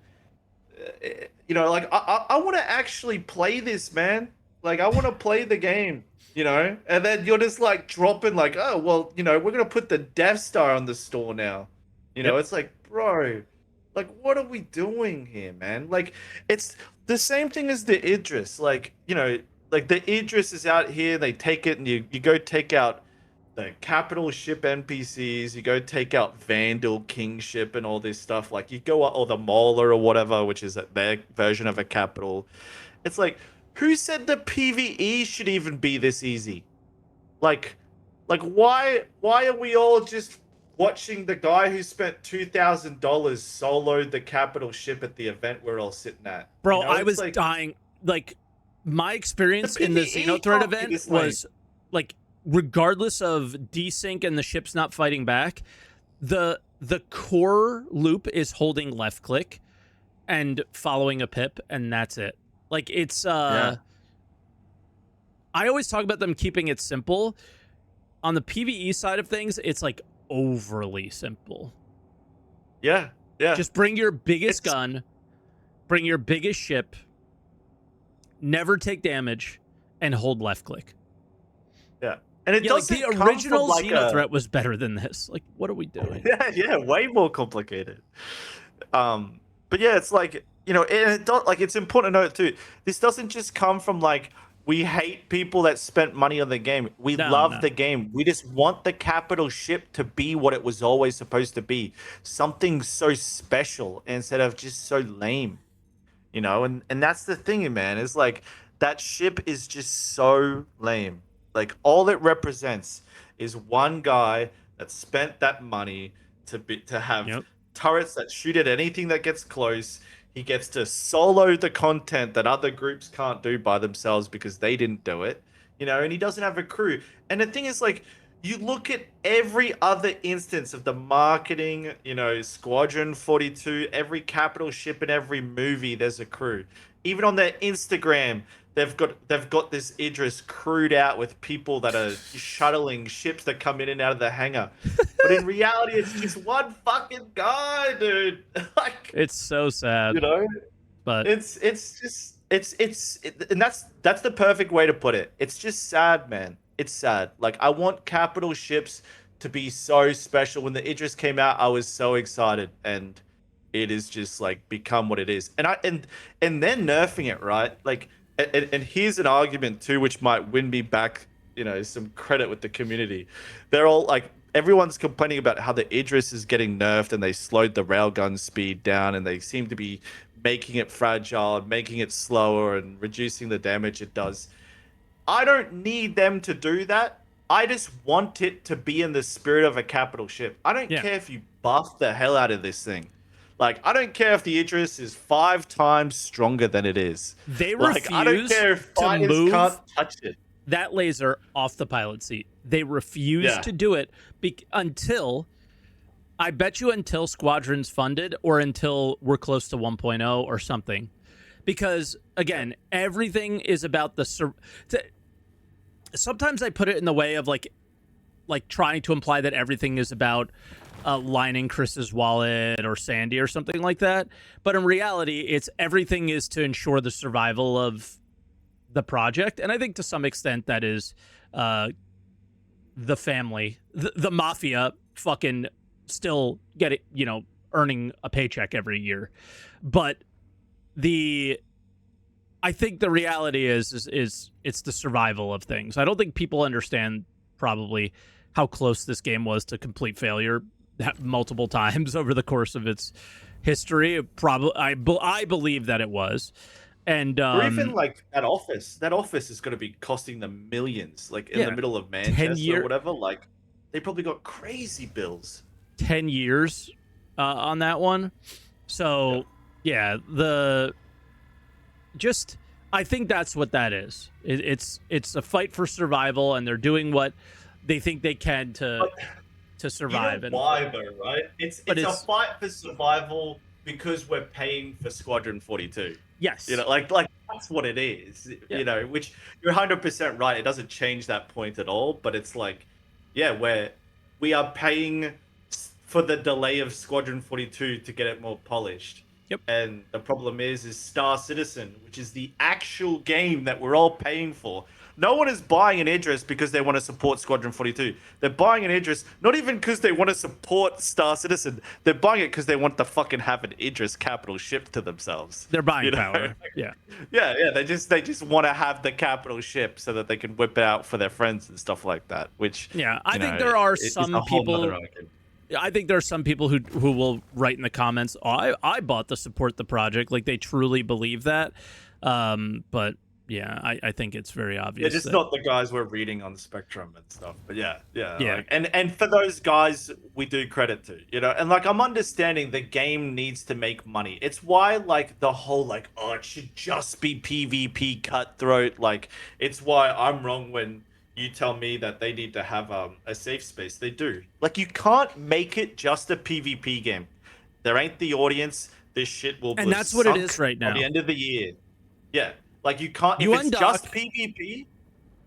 you know, like I want to actually play this, man. Like I want to play the game, you know, and then you're just like dropping like, oh well, you know, we're gonna put the Death Star on the store now. You know, Yep. it's like, bro, like what are we doing here, man? Like it's the same thing as the Idris. Like, you know, like the Idris is out here, they take it and you go take out the capital ship NPCs, you go take out Vandal Kingship and all this stuff. Like you go or the Mauler or whatever, which is their version of a capital. It's like, who said the PvE should even be this easy? Like, why are we all just watching the guy who spent $2,000 soloed the capital ship at the event we're all sitting at? Bro, You know, I it's was like, dying. Like, my experience The in the PvE Xenothreat can't be event this lame. was like, regardless of desync and the ship's not fighting back, the core loop is holding left click and following a pip, and that's it. Like it's Yeah. I always talk about them keeping it simple. On the PvE side of things, it's like overly simple. yeah, yeah. Just bring your biggest It's- gun, bring your biggest ship, never take damage, and hold left click. Yeah. And it Yeah, like doesn't the come original from like Xenothreat was better than this. Like, what are we doing? yeah, way more complicated. But yeah, it's like, you know, and it don't, like it's important to note too. This doesn't just come from like we hate people that spent money on the game. We No, love no. the game. We just want the capital ship to be what it was always supposed to be. Something so special instead of just so lame. You know, and that's the thing, man, is like that ship is just so lame. Like all it represents is one guy that spent that money to have Yep. turrets that shoot at anything that gets close. He gets to solo the content that other groups can't do by themselves because they didn't do it. You know, and he doesn't have a crew. And the thing is, like, you look at every other instance of the marketing, you know, Squadron 42, every capital ship in every movie, there's a crew. Even on their Instagram, they've got this Idris crewed out with people that are shuttling ships that come in and out of the hangar. But in reality, it's just one fucking guy, dude. Like, It's so sad, you know, but it's just and that's the perfect way to put it. It's just sad, man. It's sad. Like I want capital ships to be so special. When the Idris came out, I was so excited, and it is just like become what it is. And then nerfing it, right? Like, and here's an argument too, which might win me back, you know, some credit with the community. They're all like, everyone's complaining about how the Idris is getting nerfed, and they slowed the railgun speed down, and they seem to be making it fragile and making it slower and reducing the damage it does. I don't need them to do that. I just want it to be in the spirit of a capital ship. I don't Yeah. care if you buff the hell out of this thing. Like, I don't care if the Idris is 5 times stronger than it is. they Like, I don't refuse care if to fighters move can't touch it. that laser off the pilot seat. They refuse Yeah. to do it until, I bet you, until Squadron's funded or until we're close to 1.0 or something. Because again, everything is about sometimes I put it in the way of like trying to imply that everything is about lining Chris's wallet or Sandy or something like that. But in reality, it's everything is to ensure the survival of the project. And I think to some extent that is the family, the mafia fucking still get it, you know, earning a paycheck every year. But I think the reality is it's the survival of things. I don't think people understand probably how close this game was to complete failure multiple times over the course of its history. Probably, I believe that it was. And Or even like that office. That office is going to be costing them millions, like in Yeah, the middle of Manchester or year- whatever. Like, they probably got crazy bills. 10 years on that one. So yeah, I think that's what that is. It's a fight for survival, and they're doing what they think they can to survive. You know why though, right? It's a fight for survival because we're paying for Squadron 42. Yes. You know, like that's what it is. Yeah. You know, which you're 100% right. It doesn't change that point at all. But it's like, yeah, we are paying for the delay of Squadron 42 to get it more polished. Yep. And the problem is Star Citizen, which is the actual game that we're all paying for. No one is buying an Idris because they want to support Squadron 42. They're buying an Idris not even because they want to support Star Citizen. They're buying it because they want to fucking have an Idris capital shipped to themselves. They're buying You know? power. Yeah. Yeah. They just want to have the capital ship so that they can whip it out for their friends and stuff like that. Which I think there are some people. Argument. I think there are some people who will write in the comments, "Oh, I bought to support the project," like they truly believe that. But yeah, I think it's very obvious. Yeah, just not the guys we're reading on the spectrum and stuff. But yeah. Yeah. Like, and for those guys, we do credit to, and like I'm understanding the game needs to make money. It's why like the whole like, oh, it should just be PvP cutthroat. Like it's why I'm wrong when you tell me that they need to have a safe space. They do. Like you can't make it just a PvP game. There ain't the audience. This shit will. And that's what it is right now. At the end of the year. Yeah. Like you can't. You if it's just PvP,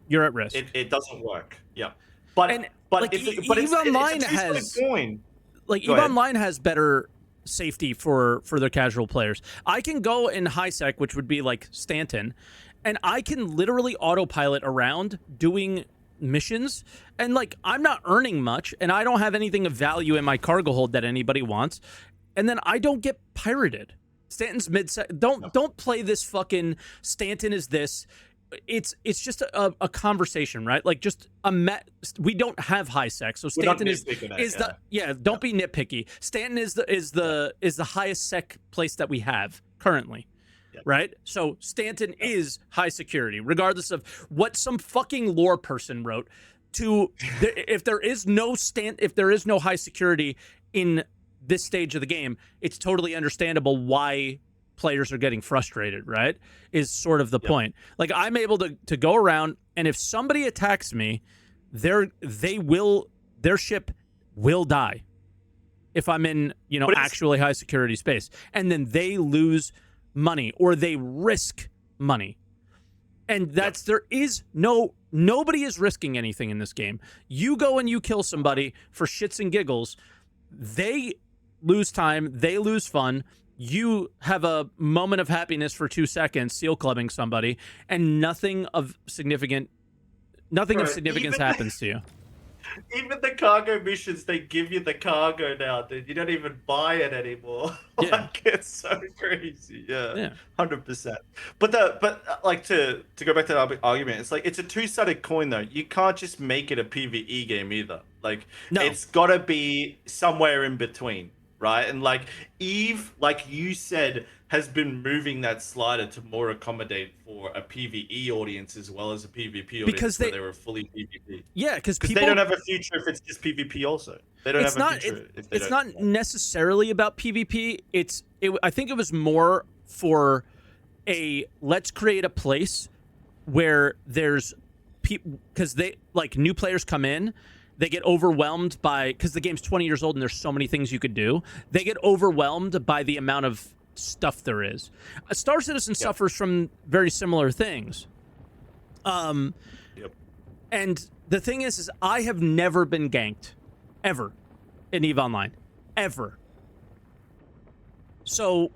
you're at risk. It doesn't work. Yeah. But like, EVE Online has EVE Online has better safety for their casual players. I can go in high sec, which would be like Stanton, and I can literally autopilot around doing missions, and like I'm not earning much, and I don't have anything of value in my cargo hold that anybody wants, and then I don't get pirated. Stanton's don't play this fucking Stanton is this. It's just a conversation, right? Like just we don't have high sec, so Stanton don't be nitpicky. Stanton is the highest sec place that we have currently. Yep. Right? So Stanton is high security, regardless of what some fucking lore person wrote. If there is no high security in this stage of the game, it's totally understandable why players are getting frustrated, right? Is sort of the point. Like I'm able to go around, and if somebody attacks me, their ship will die if I'm in, actually high security space. And then they lose money or they risk money. And nobody is risking anything in this game. You go and you kill somebody for shits and giggles, they lose time, they lose fun, you have a moment of happiness for 2 seconds seal clubbing somebody, and nothing of significance happens to you. Even the cargo missions, they give you the cargo now, dude. You don't even buy it anymore. Like it's so crazy. Yeah. 100%. But like to go back to the argument, it's like it's a two-sided coin though. You can't just make it a PvE game either. Like it's gotta be somewhere in between. Right, and like EVE, like you said, has been moving that slider to more accommodate for a PvE audience as well as a PvP audience because they were fully PvP. Yeah, because they don't have a future if it's just PvP. Also, they don't have a future if they it's not necessarily about PvP. I think it was more for let's create a place where there's people because they like new players come in. They get overwhelmed because the game's 20 years old and there's so many things you could do. They get overwhelmed by the amount of stuff there is. Star Citizen suffers from very similar things. And the thing is I have never been ganked, ever, in EVE Online, ever. So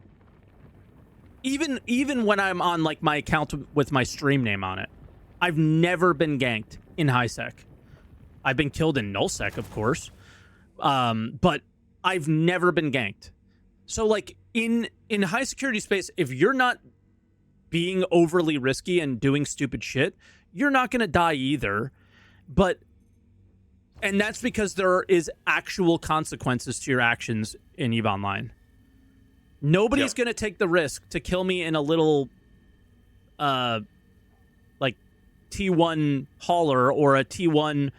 even when I'm on like my account with my stream name on it, I've never been ganked in high sec. I've been killed in nullsec, of course, but I've never been ganked. So, like, in high security space, if you're not being overly risky and doing stupid shit, you're not going to die either. And that's because there is actual consequences to your actions in EVE Online. Nobody's going to take the risk to kill me in a little, like, T1 hauler or a T1...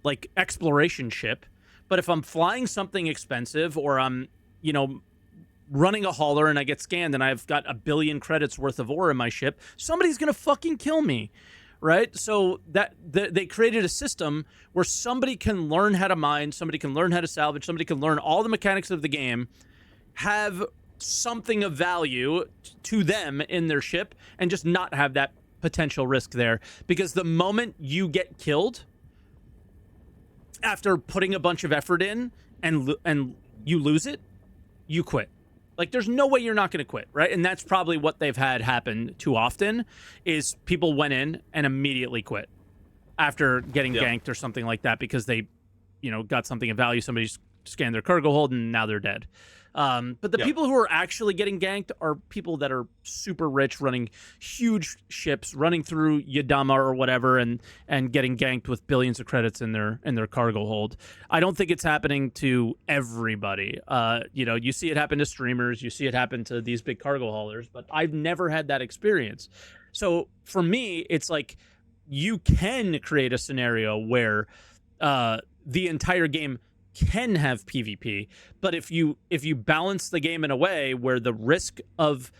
like exploration ship, but if I'm flying something expensive or I'm, running a hauler and I get scanned and I've got 1 billion credits worth of ore in my ship, somebody's gonna fucking kill me, right? So they created a system where somebody can learn how to mine, somebody can learn how to salvage, somebody can learn all the mechanics of the game, have something of value to them in their ship, and just not have that potential risk there. Because the moment you get killed after putting a bunch of effort in and you lose it, you quit. Like, there's no way you're not going to quit, right? And that's probably what they've had happen too often, is people went in and immediately quit after getting ganked or something like that because they, got something of value. Somebody scanned their cargo hold and now they're dead. But the people who are actually getting ganked are people that are super rich, running huge ships, running through Yadama or whatever, and getting ganked with billions of credits in their cargo hold. I don't think it's happening to everybody. You see it happen to streamers, you see it happen to these big cargo haulers, but I've never had that experience. So for me, it's like you can create a scenario where the entire game can have PvP, but if you balance the game in a way where the risk of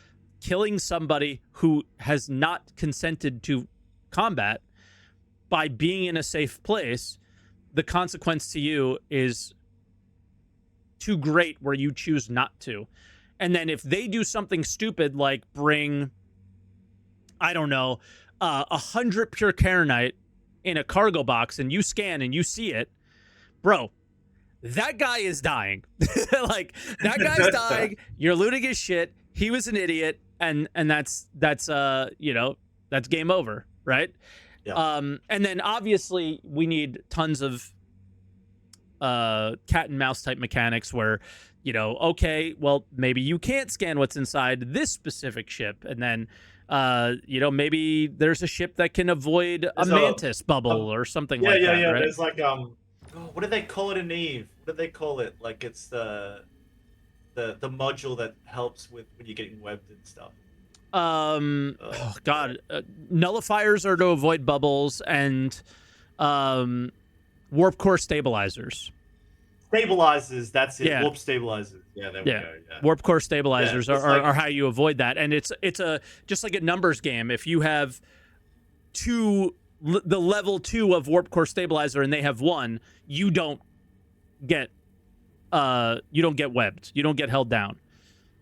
killing somebody who has not consented to combat by being in a safe place, the consequence to you is too great where you choose not to. And then if they do something stupid like bring, I don't know, 100 pure Karenite in a cargo box and you scan and you see it, bro, that guy is dying. Like, that guy's dying. You're looting his shit. He was an idiot, and that's game over, right? Yeah. And then obviously we need tons of cat and mouse type mechanics where, okay, well, maybe you can't scan what's inside this specific ship, and then maybe there's a ship that can avoid a mantis bubble or something like that. Yeah. Right? There's like what do they call it in Eve? What do they call it? Like, it's the module that helps with when you're getting webbed and stuff. Nullifiers are to avoid bubbles, and warp core stabilizers. Stabilizers, that's it. Yeah. Warp stabilizers. Yeah, there we go. Yeah. Warp core stabilizers are how you avoid that, and it's just like a numbers game. If you have the level 2 of warp core stabilizer and they have 1, you don't get webbed, you don't get held down,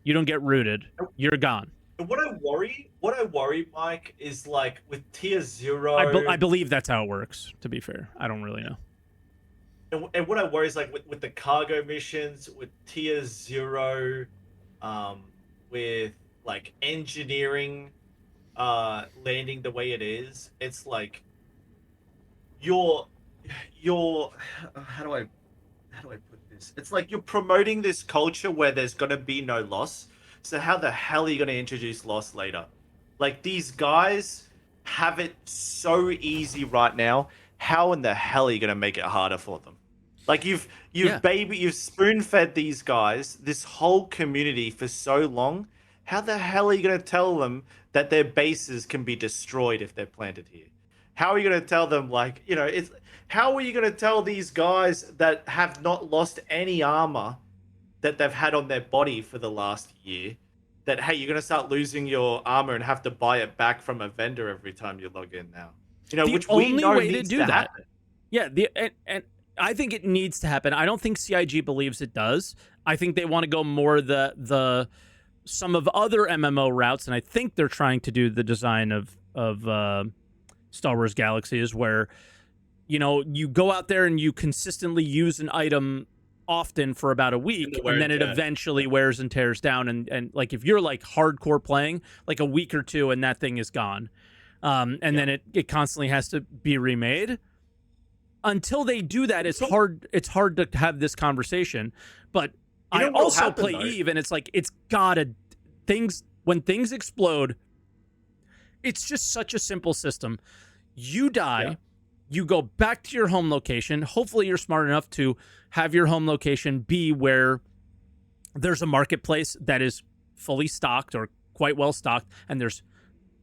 you don't get rooted, you're gone. What I worry, Mike, is like with tier 0. I believe that's how it works, to be fair. I don't really know. And what I worry is like with the cargo missions, with tier 0, with like engineering landing the way it is, it's like you're how do I put this? It's like you're promoting this culture where there's gonna be no loss. So how the hell are you gonna introduce loss later? Like, these guys have it so easy right now. How in the hell are you gonna make it harder for them? Like, you've spoon-fed these guys, this whole community for so long. How the hell are you gonna tell them that their bases can be destroyed if they're planted here? How are you going to tell them, how are you going to tell these guys that have not lost any armor that they've had on their body for the last year, that, hey, you're going to start losing your armor and have to buy it back from a vendor every time you log in now? Which we know needs to happen. Yeah, and I think it needs to happen. I don't think CIG believes it does. I think they want to go more the some of other MMO routes, and I think they're trying to do the design of Star Wars Galaxies, where you go out there and you consistently use an item often for about a week, and then it eventually wears and tears down, and like, if you're like hardcore playing, like a week or two and that thing is gone, and then it constantly has to be remade. Until they do that, it's hard to have this conversation. But I also play Eve, and it's like, it's gotta when things explode, it's just such a simple system. You die, you go back to your home location. Hopefully you're smart enough to have your home location be where there's a marketplace that is fully stocked or quite well stocked, and there's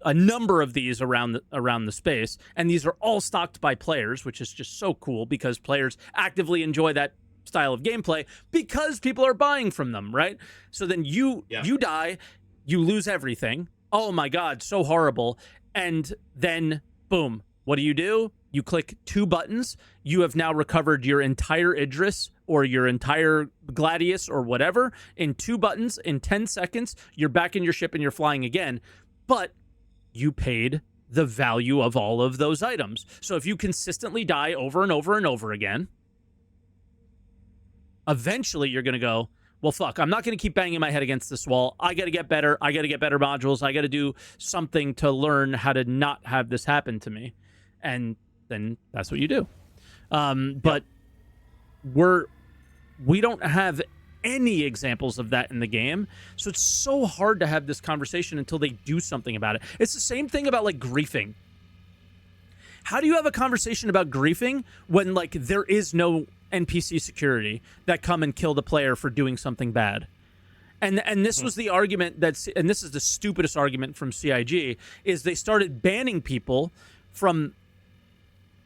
a number of these around the space, and these are all stocked by players, which is just so cool because players actively enjoy that style of gameplay because people are buying from them, right? So then you die, you lose everything. Oh my God, so horrible. And then, boom, what do? You click 2 buttons. You have now recovered your entire Idris or your entire Gladius or whatever in 2 buttons in 10 seconds. You're back in your ship and you're flying again. But you paid the value of all of those items. So if you consistently die over and over and over again, eventually you're going to go, well, fuck, I'm not going to keep banging my head against this wall. I got to get better. I got to get better modules. I got to do something to learn how to not have this happen to me. And then that's what you do. But we don't have any examples of that in the game. So it's so hard to have this conversation until they do something about it. It's the same thing about like griefing. How do you have a conversation about griefing when like there is no NPC security that come and kill the player for doing something bad? And this was the argument and this is the stupidest argument from CIG, is they started banning people from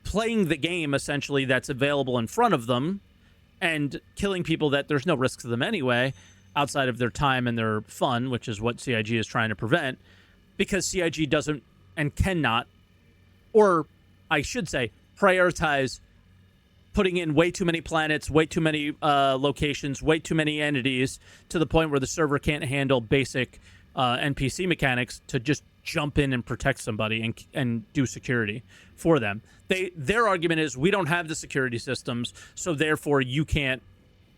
playing the game essentially that's available in front of them and killing people that there's no risk to them anyway outside of their time and their fun, which is what CIG is trying to prevent, because CIG doesn't and cannot, or I should say, prioritize putting in way too many planets, way too many locations, way too many entities to the point where the server can't handle basic NPC mechanics to just jump in and protect somebody and do security for them. Their argument is we don't have the security systems, so therefore you can't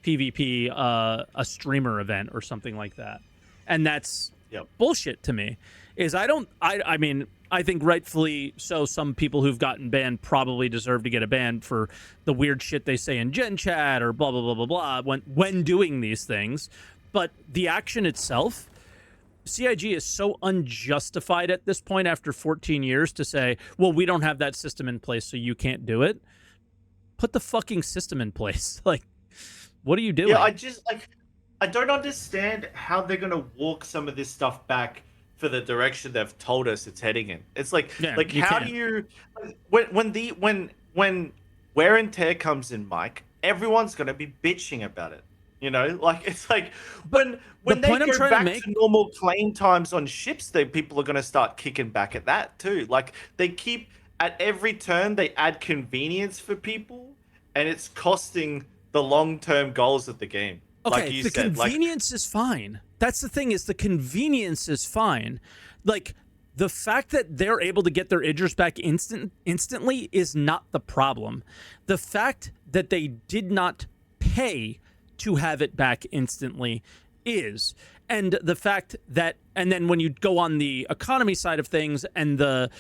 PvP a streamer event or something like that. And that's bullshit to me. I mean, I think rightfully so, some people who've gotten banned probably deserve to get a ban for the weird shit they say in Gen Chat or blah, blah, blah, blah, blah, when doing these things. But the action itself, CIG is so unjustified at this point after 14 years to say, well, we don't have that system in place, so you can't do it. Put the fucking system in place. Like, what are you doing? Yeah, I don't understand how they're going to walk some of this stuff back for the direction they've told us it's heading in. It's like, how do you, when wear and tear comes in, Mike, everyone's going to be bitching about it. You know, like it's like when they go back to normal claim times on ships, people are going to start kicking back at that too. Like they keep at every turn they add convenience for people, and it's costing the long-term goals of the game. Okay, like you the said, convenience is fine. That's the thing, is the convenience is fine. Like the fact that they're able to get their Idris back instantly is not the problem. The fact that they did not pay to have it back instantly is. And the fact that, and then when you go on the economy side of things and the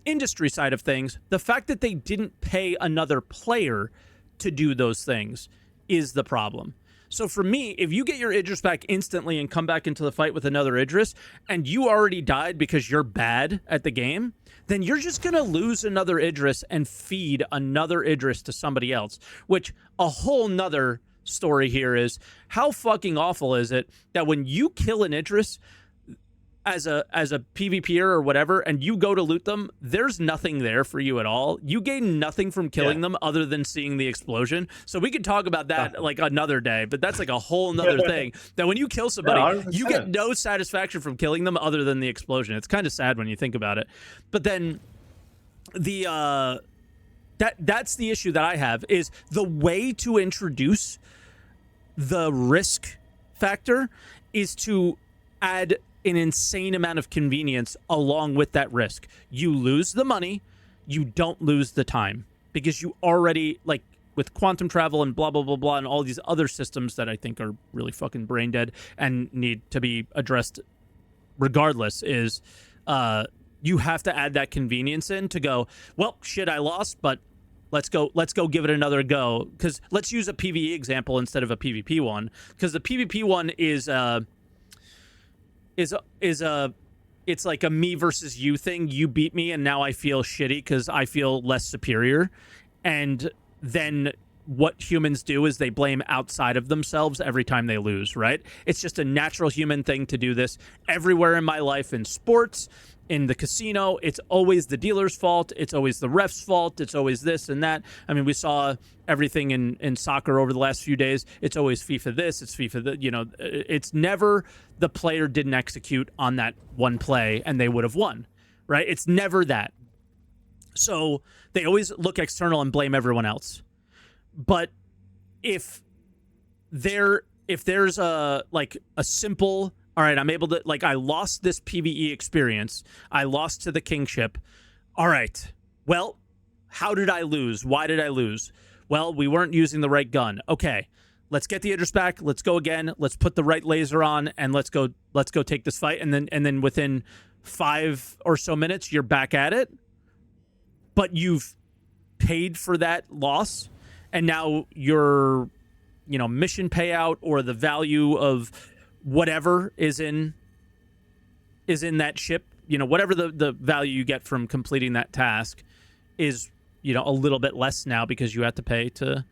industry side of things, the fact that they didn't pay another player to do those things is the problem. So for me, if you get your Idris back instantly and come back into the fight with another Idris and you already died because you're bad at the game, then you're just going to lose another Idris and feed another Idris to somebody else, which a whole nother story here is how fucking awful is it that when you kill an Idris as a PvPer or whatever, and you go to loot them, there's nothing there for you at all. You gain nothing from killing them other than seeing the explosion. So we could talk about that like another day, but that's like a whole nother thing. That when you kill somebody, you get no satisfaction from killing them other than the explosion. It's kind of sad when you think about it. But then that's the issue that I have, is the way to introduce the risk factor is to add an insane amount of convenience along with that risk. You lose the money, you don't lose the time, because you already, like with quantum travel and blah, blah, blah, blah, and all these other systems that I think are really fucking brain dead and need to be addressed regardless, is you have to add that convenience in to go, well, shit, I lost, but let's go give it another go. Because let's use a PvE example instead of a PvP one, because the PvP one is it's like a me versus you thing. You beat me and now I feel shitty because I feel less superior. And then what humans do is they blame outside of themselves every time they lose, right? It's just a natural human thing to do this everywhere in my life, in sports, in the casino. It's always the dealer's fault. It's always the ref's fault. It's always this and that. I mean, we saw everything in soccer over the last few days. It's always FIFA this, it's FIFA that, you know, it's never the player didn't execute on that one play and they would have won, right? It's never that. So they always look external and blame everyone else. But if there's a simple, all right, I'm able to, like, I lost this PvE experience. I lost to the kingship. All right, well, how did I lose? Why did I lose? Well, we weren't using the right gun. Okay, let's get the Idris back. Let's go again. Let's put the right laser on, and let's go take this fight. And then within 5 or so minutes, you're back at it. But you've paid for that loss, and now your mission payout or the value of whatever is in that ship, whatever the value you get from completing that task is a little bit less now because you have to pay to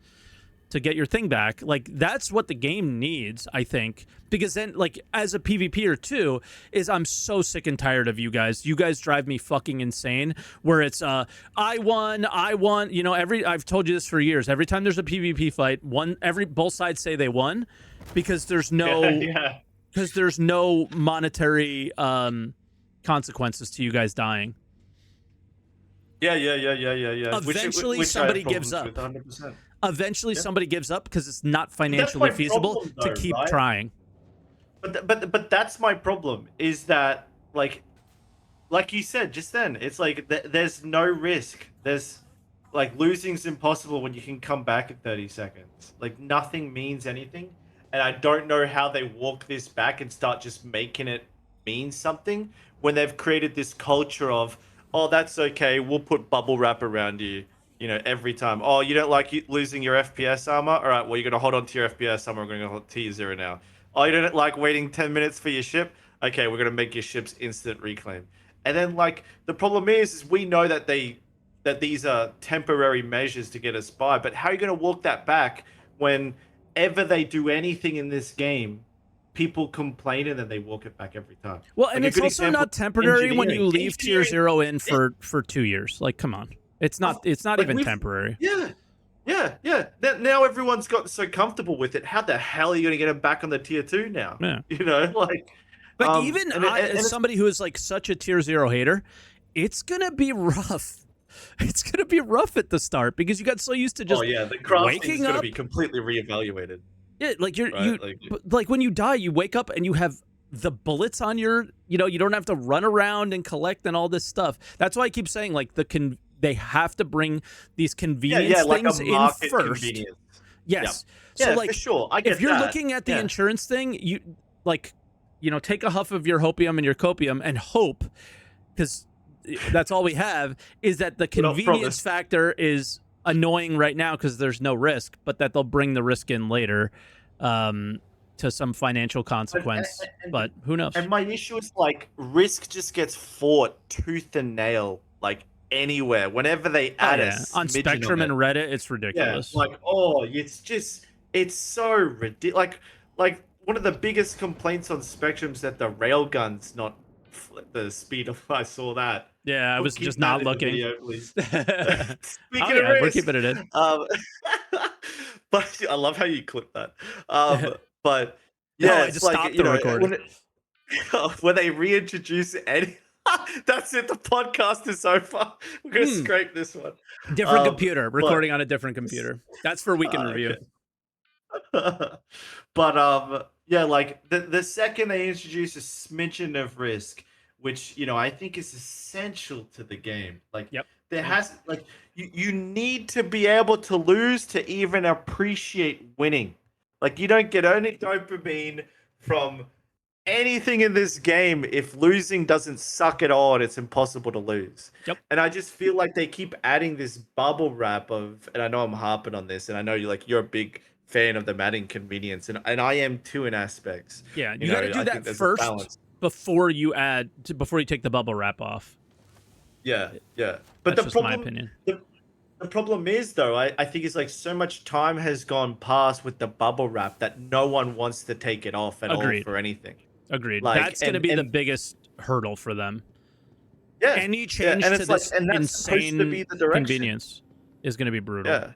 get your thing back. Like, that's what the game needs, I think, because then, like, as a PvPer too, is I'm so sick and tired of you guys drive me fucking insane, where it's I won, I've told you this for years. Every time there's a PvP fight, both sides say they won because there's no because there's no monetary consequences to you guys dying. Yeah. Eventually, somebody gives up. 100%. Eventually, somebody gives up because it's not financially feasible to keep trying. But that's my problem. Is that like you said just then? It's like there's no risk. There's like losing's impossible when you can come back in 30 seconds. Like nothing means anything, and I don't know how they walk this back and start just making it mean something when they've created this culture of, oh, that's okay, we'll put bubble wrap around you, every time. Oh, you don't like losing your FPS armor? All right, well, you're going to hold on to your FPS armor. We're going to hold to your 0 now. Oh, you don't like waiting 10 minutes for your ship? Okay, we're going to make your ship's instant reclaim. And then, like, the problem is we know that these are temporary measures to get us by, but how are you going to walk that back whenever they do anything in this game? People complain and then they walk it back every time. Well, and it's also not temporary when you leave tier 0 in for 2 years. Like, come on. It's not even temporary. Yeah. Now everyone's got so comfortable with it. How the hell are you going to get them back on the tier 2 now? Yeah. Like. But even as somebody who is like such a tier 0 hater, it's going to be rough. It's going to be rough at the start because you got so used to just the crafting is going to up. be completely reevaluated. Yeah, like when you die, you wake up and you have the bullets on your, you don't have to run around and collect and all this stuff. That's why I keep saying like they have to bring these convenience things in first. Convenience. Yes. Yep. So like, for sure. I get if you're that. looking at the insurance thing, you take a huff of your hopium and your copium and hope, because that's all we have, is that the convenience factor is annoying right now because there's no risk, but that they'll bring the risk in later to some financial consequence. But who knows? And my issue is like risk just gets fought tooth and nail, like anywhere, whenever they add on Spectrum and Reddit, it's ridiculous. Yeah, like it's so ridiculous. Like one of the biggest complaints on Spectrum's that the railgun's not the speed of. I saw that. Yeah, I was just not looking. Video, Speaking of we're risk, keeping it in. But I love how you clip that. But I just stopped the recording. When they reintroduce Eddie, that's it. The podcast is over. We're gonna scrape this one. Different computer, recording on a different computer. That's for weekend review. But like the second they introduce a smidgen of risk, which I think is essential to the game. Like, there has you need to be able to lose to even appreciate winning. Like, you don't get any dopamine from anything in this game if losing doesn't suck at all and it's impossible to lose. Yep. And I just feel like they keep adding this bubble wrap of, and I know I'm harping on this, and I know you're a big fan of the Madden convenience, and I am too in aspects. Yeah, you got to do that first before you take the bubble wrap off. Yeah. But that's just my opinion. The problem is, though, I think it's like so much time has gone past with the bubble wrap that no one wants to take it off at all for anything. Agreed. That's going to be the biggest hurdle for them. Yeah. Any change to this insane convenience is going to be brutal. Yeah.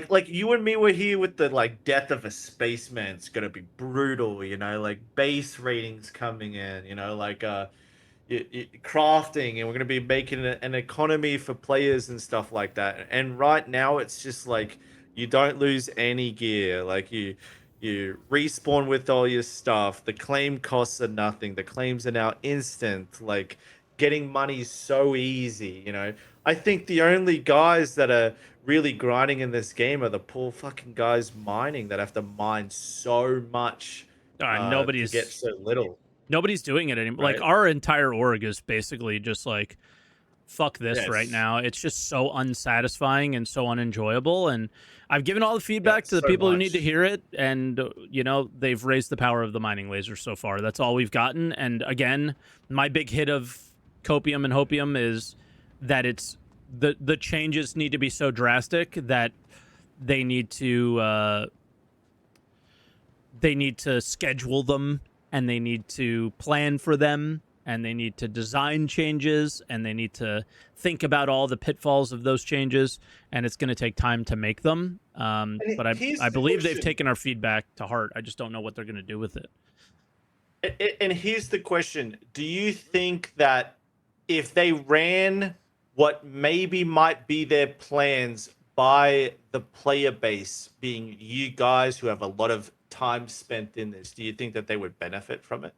Like you and me were here with the death of a spaceman. It's gonna be brutal, like base ratings coming in, crafting, and we're gonna be making an economy for players and stuff like that. And right now, it's just like you don't lose any gear. Like you respawn with all your stuff. The claim costs are nothing. The claims are now instant. Like getting money so easy, you know. I think the only guys that are really grinding in this game are the poor fucking guys mining that have to mine so much to get so little, nobody's doing it anymore. Like right? our entire org is basically just like, fuck this right Yes. now. It's just so unsatisfying and so unenjoyable. And I've given all the Yeah, feedback to the so people who need to much. hear it. And, you know, they've raised the power of the mining laser so far. That's all we've gotten. And again, my big hit of Copium and Hopium is that it's the changes need to be so drastic that they need to schedule them, and they need to plan for them, and they need to design changes, and they need to think about all the pitfalls of those changes, and it's going to take time to make them. But Here's I the believe they've question. taken our feedback to heart. I just don't know what they're going to do with it. And here's the question. Do you think that if they ran what maybe might be their plans by the player base, being you guys who have a lot of time spent in this, do you think that they would benefit from it?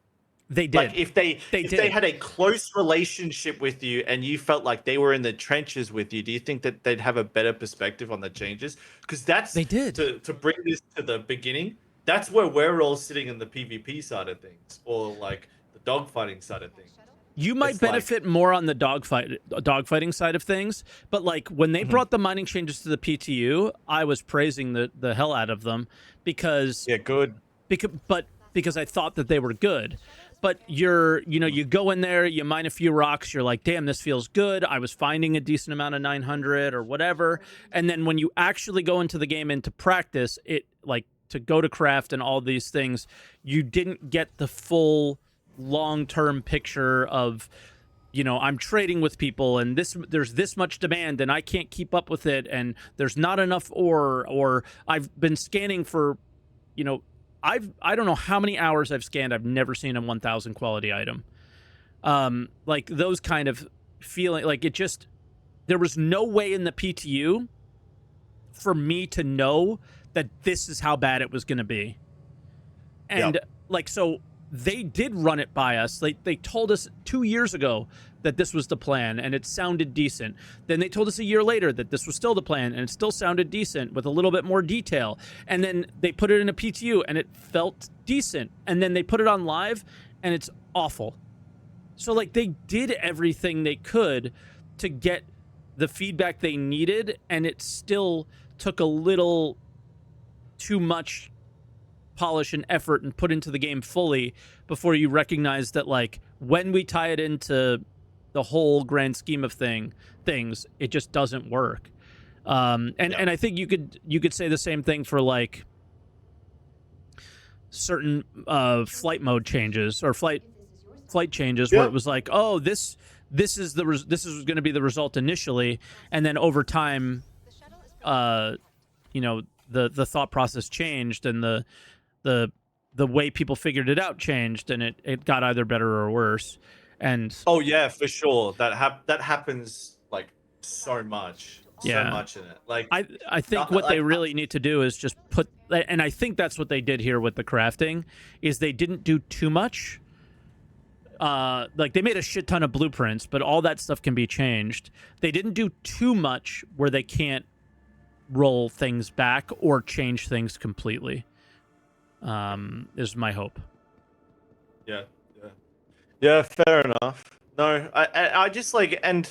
They did. Like if they did. had a close relationship with you and you felt like they were in the trenches with you, do you think that they'd have a better perspective on the changes? Because that's They did. to bring this to the beginning. That's where we're all sitting in the PvP side of things, or like the dogfighting side of things. You might It's like- benefit more on the dogfighting side of things, but like when they brought the mining changes to the PTU, I was praising the hell out of them because Yeah, good. because I thought that they were good. But you go in there, you mine a few rocks, you're like, damn, this feels good. I was finding a decent amount of 900 or whatever. And then when you actually go into the game and to practice it, like to go to craft and all these things, you didn't get the full long-term picture of, I'm trading with people and there's this much demand and I can't keep up with it and there's not enough ore, or I've been scanning for, I don't know how many hours I've scanned. I've never seen a 1000 quality item. Like those kind of feeling, like it just, there was no way in the PTU for me to know that this is how bad it was going to be. And so they did run it by us. They told us 2 years ago that this was the plan and it sounded decent. Then they told us a year later that this was still the plan and it still sounded decent with a little bit more detail. And then they put it in a PTU and it felt decent. And then they put it on live and it's awful. So like they did everything they could to get the feedback they needed, and it still took a little too much polish and effort and put into the game fully before you recognize that, like, when we tie it into the whole grand scheme of things, it just doesn't work. And I think you could say the same thing for like certain flight mode changes or flight changes where it was like, oh, this is going to be the result initially, and then over time, the thought process changed and the way people figured it out changed, and it got either better or worse. And oh yeah, for sure, that happens like so much in it. Like I think what they really need to do is just put, and I think that's what they did here with the crafting, is they didn't do too much. Like they made a shit ton of blueprints, but all that stuff can be changed. They didn't do too much where they can't roll things back or change things completely. Is my hope. Yeah, fair enough. No, I just like, and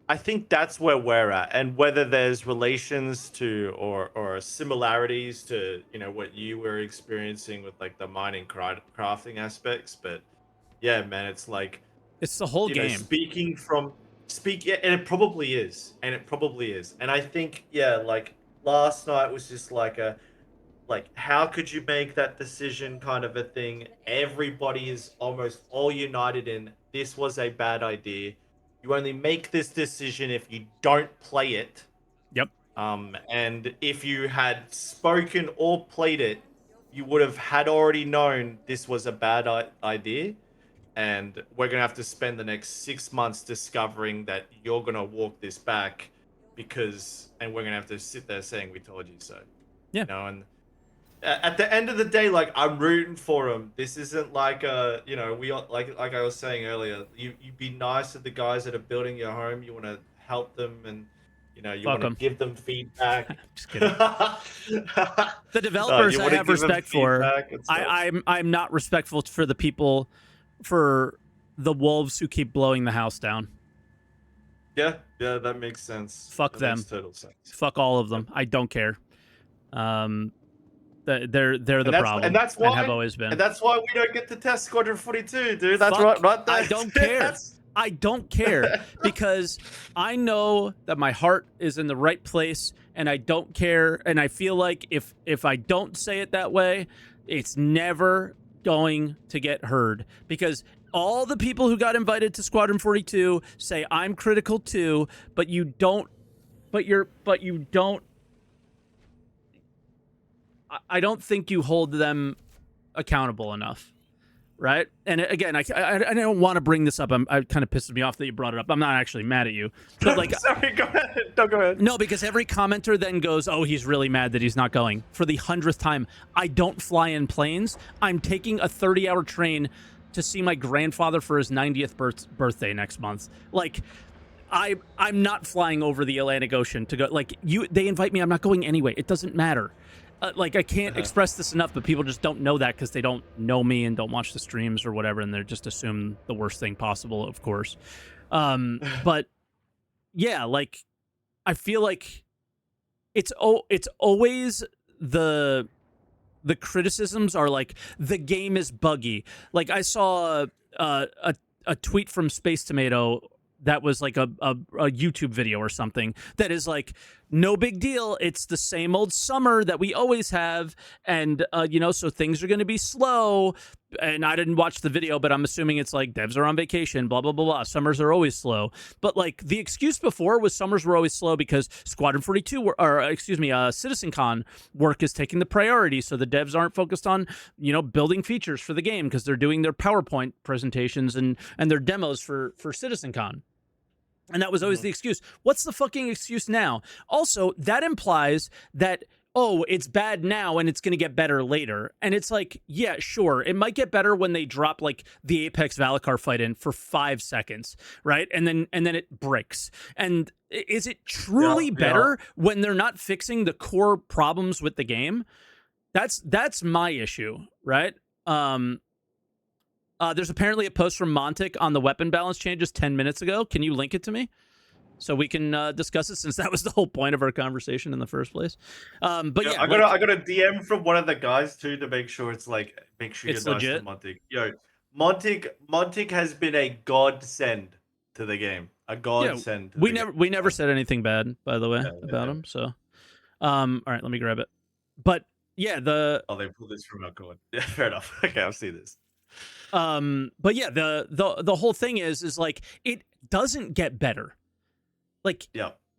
I think that's where we're at, and whether there's relations to or similarities to what you were experiencing with like the mining crafting aspects, but yeah, man, it's like it's the whole game. Yeah, and it probably is, and I think like last night was just like how could you make that decision kind of a thing. Everybody is almost all united in this was a bad idea. You only make this decision if you don't play it. Yep. And if you had spoken or played it, you would have had already known this was a bad idea. And we're going to have to spend the next 6 months discovering that you're going to walk this back and we're going to have to sit there saying, we told you so. Yeah. And at the end of the day, like I'm rooting for them. This isn't like like I was saying earlier. You'd be nice to the guys that are building your home. You want to help them, and you Fuck want to them. give them feedback. Just kidding. The developers I have respect for. I'm not respectful for the people, for the wolves who keep blowing the house down. Yeah, that makes sense. Fuck them. Makes total sense. Fuck all of them. I don't care. They're the problem, and that's why, and have always been. And that's why we don't get to test Squadron 42, dude. That's Fuck, right there. I don't care. I don't care because I know that my heart is in the right place, and I don't care. And I feel like if I don't say it that way, it's never going to get heard, because all the people who got invited to Squadron 42 say I'm critical too, but you don't. I don't think you hold them accountable enough, right? And again, I don't want to bring this up. It kind of pisses me off that you brought it up. I'm not actually mad at you, but like, sorry, go ahead. No, go ahead. No, because every commenter then goes, "Oh, he's really mad that he's not going." For the 100th time, I don't fly in planes. I'm taking a 30-hour train to see my grandfather for his 90th birthday next month. Like, I'm not flying over the Atlantic Ocean to go. Like, they invite me, I'm not going anyway. It doesn't matter. Like, I can't express this enough, but people just don't know that because they don't know me and don't watch the streams or whatever, and they just assume the worst thing possible, of course. But yeah, like, I feel like it's always the criticisms are like, the game is buggy. Like, I saw a tweet from Space Tomato that was like a YouTube video or something that is like, no big deal. It's the same old summer that we always have. And, so things are going to be slow. And I didn't watch the video, but I'm assuming it's like devs are on vacation, blah, blah, blah, blah. Summers are always slow. But like, the excuse before was summers were always slow because Squadron 42 CitizenCon work is taking the priority. So the devs aren't focused on, building features for the game because they're doing their PowerPoint presentations and their demos for CitizenCon. And that was always the excuse. What's the fucking excuse now? Also, that implies that, oh, it's bad now and it's going to get better later. And it's like, yeah, sure. It might get better when they drop like the Apex Valakar fight in for 5 seconds, right? And then it breaks. And is it truly better when they're not fixing the core problems with the game? That's my issue, right? There's apparently a post from Montic on the weapon balance changes 10 minutes ago. Can you link it to me so we can discuss it, since that was the whole point of our conversation in the first place? But yeah, I got a DM from one of the guys too to make sure it's like, make sure you're nice to Montic. Yo, Montic has been a godsend to the game. A godsend. Yeah, we never said anything bad, by the way, about him. So, all right, let me grab it. But yeah, they pulled this from our code. Yeah, fair enough. Okay, I'll see this. But yeah, the whole thing is like, it doesn't get better. Like,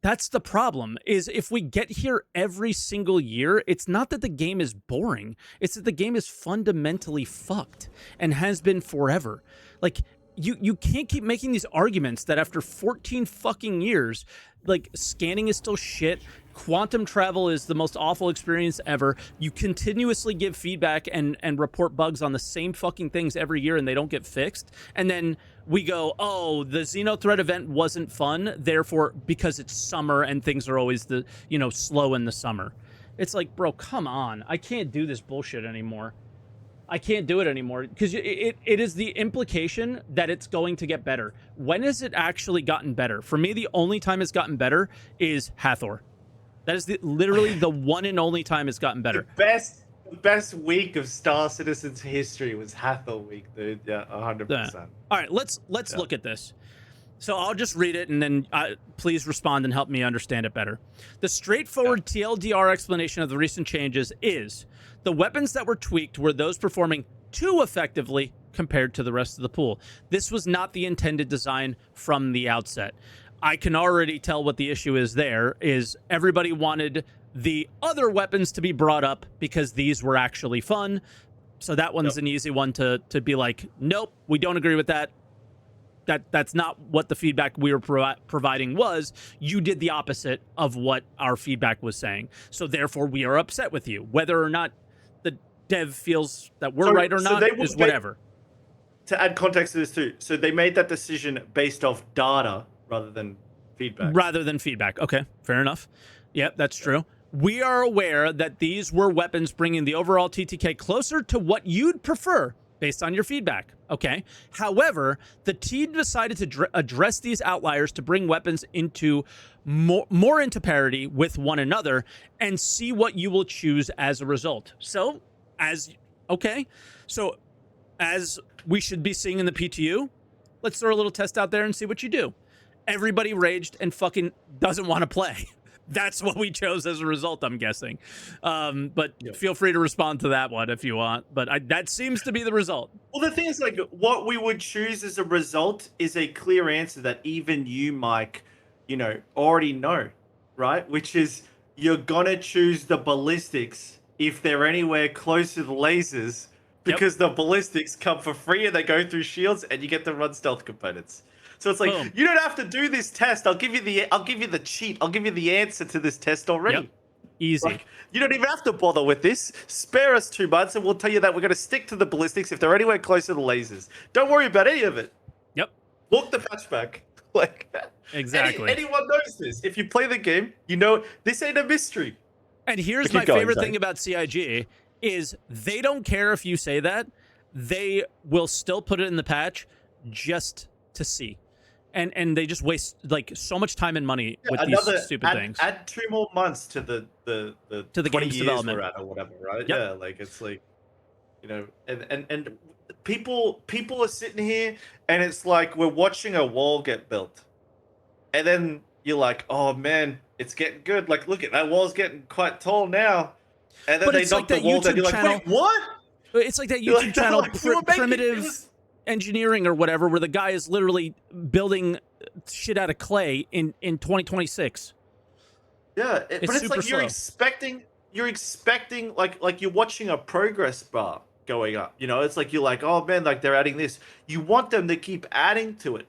that's the problem, is if we get here every single year, it's not that the game is boring. It's that the game is fundamentally fucked and has been forever. Like, you can't keep making these arguments that after 14 fucking years, like, scanning is still shit. Quantum travel is the most awful experience ever. You continuously give feedback and report bugs on the same fucking things every year, and they don't get fixed. And then we go, oh, the Xenothreat event wasn't fun, therefore, because it's summer and things are always slow in the summer. It's like, bro, come on. I can't do this bullshit anymore. I can't do it anymore, because it is the implication that it's going to get better. When has it actually gotten better? For me, the only time it's gotten better is Hathor. That is literally the one and only time it's gotten better. The best week of Star Citizen's history was Hathor week, dude. Yeah, 100%. All right, let's look at this. So I'll just read it, and then please respond and help me understand it better. The straightforward TLDR explanation of the recent changes is the weapons that were tweaked were those performing too effectively compared to the rest of the pool. This was not the intended design from the outset. I can already tell what the issue is there, is everybody wanted the other weapons to be brought up because these were actually fun. So that one's an easy one to be like, nope, we don't agree with that. That's not what the feedback we were providing was. You did the opposite of what our feedback was saying. So therefore, we are upset with you. Whether or not dev feels that we're So- right or so not they would is make- whatever. To add context to this too, so they made that decision based off data rather than feedback. Rather than feedback. Okay, fair enough. Yep, that's true. We are aware that these were weapons bringing the overall TTK closer to what you'd prefer based on your feedback. Okay. However, the team decided to address these outliers to bring weapons into more into parity with one another and see what you will choose as a result. So, as we should be seeing in the PTU, let's throw a little test out there and see what you do. Everybody raged and fucking doesn't want to play. That's what we chose as a result, I'm guessing. But feel free to respond to that one if you want. But that seems to be the result. Well, the thing is, like, what we would choose as a result is a clear answer that even you, Mike, already know, right? Which is you're gonna choose the ballistics if they're anywhere close to the lasers, because the ballistics come for free and they go through shields, and you get to run stealth components. So it's like, Boom. You don't have to do this test. I'll give you the cheat. I'll give you the answer to this test already. Yep. Easy. Like, you don't even have to bother with this. Spare us 2 months and we'll tell you that we're going to stick to the ballistics if they're anywhere close to the lasers. Don't worry about any of it. Yep. Walk the patch back. Like, exactly. Anyone knows this. If you play the game, this ain't a mystery. And here's Keep my going, favorite sorry. thing about CIG is they don't care if you say that. They will still put it in the patch just to see. And they just waste like so much time and money with these stupid things. Add 2 more months to the to the 20 game's years development we're at or whatever, right? Yep. Yeah, like it's like, and people are sitting here and it's like we're watching a wall get built, and then you're like, oh man, it's getting good. Like, look at that wall's getting quite tall now, and then But they it's knock like the that wall down. YouTube You're like, channel- wait, what? It's like that You're YouTube like, channel, like, you were making primitive this- engineering or whatever, where the guy is literally building shit out of clay in 2026. Yeah, but it's super like you're expecting like you're watching a progress bar going up. It's like you're like, oh man, like they're adding this. You want them to keep adding to it.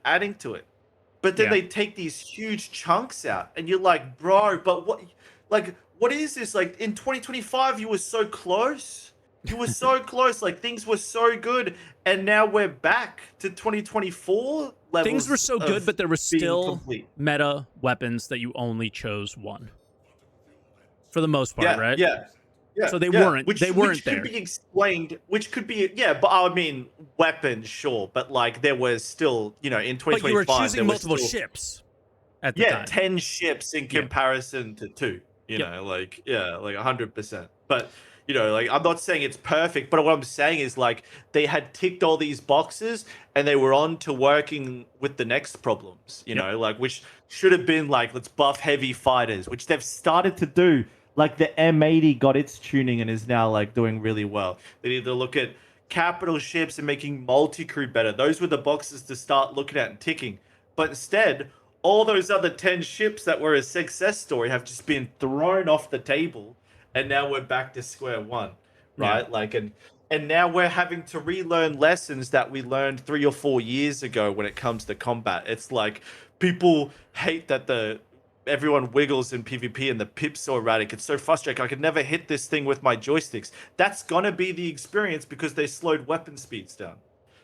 But then they take these huge chunks out, and you're like, bro, but what is this? Like in 2025, you were so close. You were so close. Like things were so good, and now we're back to 2024 levels. Things were so good, but there was being still complete. meta weapons that you only chose one. For the most part, right? Yeah. So they weren't. Which there. could be explained. Which could be. Yeah, but I mean, weapons, sure, but like there was still, in 2025, But you were choosing there was multiple still, ships at the time. 10 ships in comparison to 2. Like 100%. But like I'm not saying it's perfect, but what I'm saying is like they had ticked all these boxes and they were on to working with the next problems. Like which should have been like, let's buff heavy fighters, which they've started to do. Like the M80 got its tuning and is now like doing really well. They need to look at capital ships and making multi-crew better. Those were the boxes to start looking at and ticking. But instead, all those other 10 ships that were a success story have just been thrown off the table. And now we're back to square one, right? Yeah. Like, and now we're having to relearn lessons that we learned 3 or 4 years ago when it comes to combat. It's like people hate that everyone wiggles in PvP and the pip's so erratic. It's so frustrating. I could never hit this thing with my joysticks. That's gonna be the experience because they slowed weapon speeds down.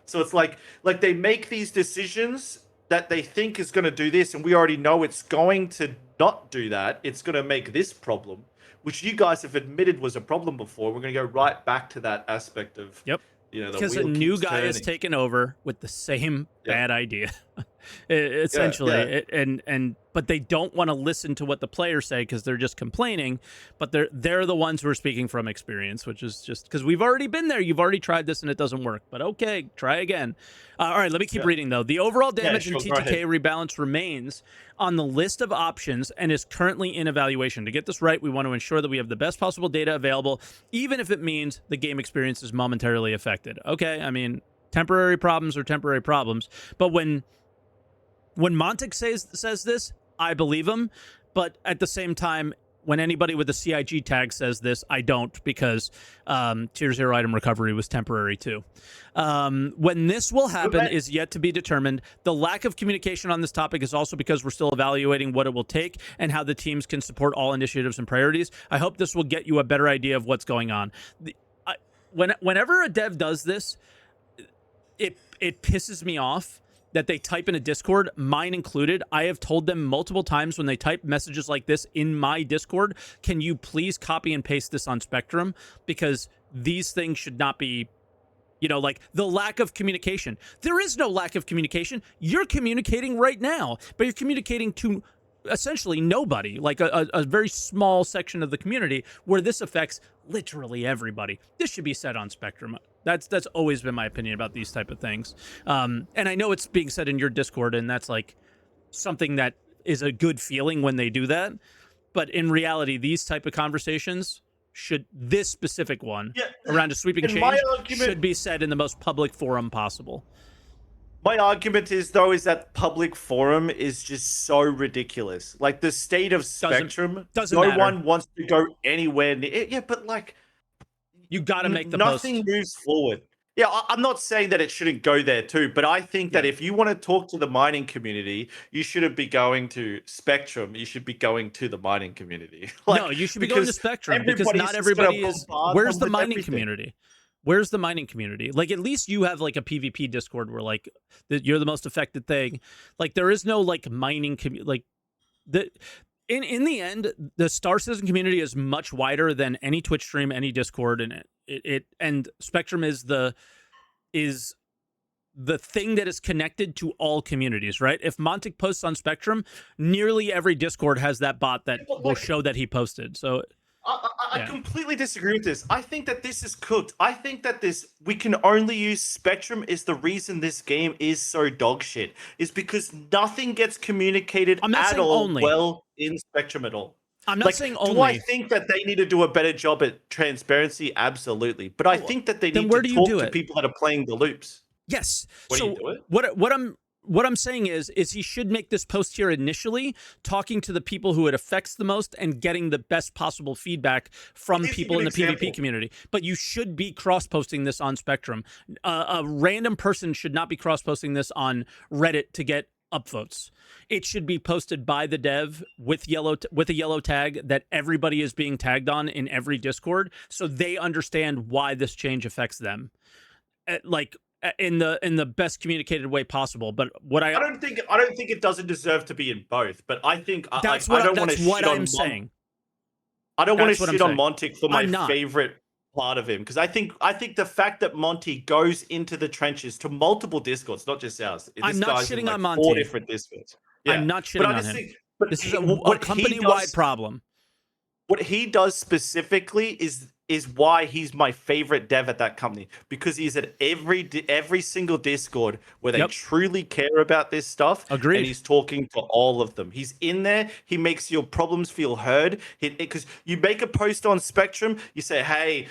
So it's like they make these decisions that they think is gonna do this, and we already know it's going to not do that. It's gonna make this problem, which you guys have admitted was a problem before. We're going to go right back to that aspect of, because a new guy has taken over with the same bad idea, essentially. But they don't want to listen to what the players say because they're just complaining. But they're the ones who are speaking from experience, which is just because we've already been there. You've already tried this and it doesn't work. But okay, try again. All right, let me keep reading though. The overall damage and TTK rebalance remains on the list of options and is currently in evaluation. To get this right, we want to ensure that we have the best possible data available, even if it means the game experience is momentarily affected. Okay, I mean, temporary problems are temporary problems. But when Montic says this, I believe him. But at the same time, when anybody with a CIG tag says this, I don't, because Tier 0 item recovery was temporary too. When this will happen is yet to be determined. The lack of communication on this topic is also because we're still evaluating what it will take and how the teams can support all initiatives and priorities. I hope this will get you a better idea of what's going on. whenever a dev does this, it pisses me off that they type in a Discord, mine included. I have told them multiple times when they type messages like this in my Discord, can you please copy and paste this on Spectrum? Because these things should not be, like the lack of communication. There is no lack of communication. You're communicating right now, but you're communicating to essentially nobody, like a very small section of the community, where this affects literally everybody. This should be said on Spectrum. That's always been my opinion about these type of things. And I know it's being said in your Discord, and that's like something that is a good feeling when they do that. But in reality, these type of conversations this specific one around a sweeping change should be said in the most public forum possible. My argument is that public forum is just so ridiculous. Like the state of Spectrum, doesn't no matter. one wants to go anywhere near. Yeah, but like, you got to make the nothing post. moves forward. Yeah, I'm not saying that it shouldn't go there too, but I think that if you want to talk to the mining community, you shouldn't be going to Spectrum. You should be going to the mining community. No, you should be going to Spectrum because not everybody is. Where's the mining community? Where's the mining community? Like, at least you have like a PvP Discord where like you're the most affected thing. Like, there is no like mining community. Like, in the end, the Star Citizen community is much wider than any Twitch stream, any Discord, and and Spectrum is the thing that is connected to all communities, right? If Montic posts on Spectrum, nearly every Discord has that bot that will show that he posted. So I completely disagree with this. I think that this is cooked. I think that we can only use Spectrum is the reason this game is so dog shit. Is because nothing gets communicated at all well in Spectrum at all. I'm not saying only. Do I think that they need to do a better job at transparency? Absolutely. But I think that they need to talk to people that are playing the loops. Yes. Do you do it? What I'm saying is he should make this post here initially, talking to the people who it affects the most and getting the best possible feedback from people in the PvP community. But you should be cross-posting this on Spectrum. A random person should not be cross-posting this on Reddit to get upvotes. It should be posted by the dev with a yellow tag that everybody is being tagged on in every Discord, so they understand why this change affects them. In the best communicated way possible. But I don't think it doesn't deserve to be in both. But I think that's I don't want to shit I'm saying. I don't want to shit on Montic for my favorite part of him, because I think the fact that Monty goes into the trenches to multiple Discords, not just ours. I'm not shitting on Monty. 4 different Discords. Yeah. I'm not shitting on him. This is a company-wide problem. What he does specifically is why he's my favorite dev at that company, because he's at every single Discord where they truly care about this stuff. Agreed. And he's talking to all of them. He's in there. He makes your problems feel heard. Because you make a post on Spectrum, you say, hey,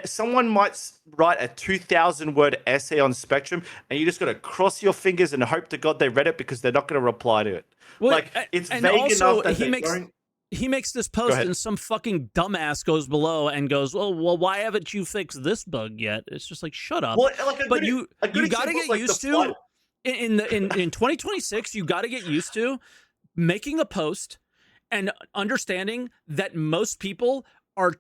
someone might write a 2,000-word essay on Spectrum, and you just got to cross your fingers and hope to God they read it, because they're not going to reply to it. Well, it's vague enough that he makes this post and some fucking dumbass goes below and goes, well, why haven't you fixed this bug yet? It's just like, shut up. Well, but you got to get used to in 2026. You got to get used to making a post and understanding that most people are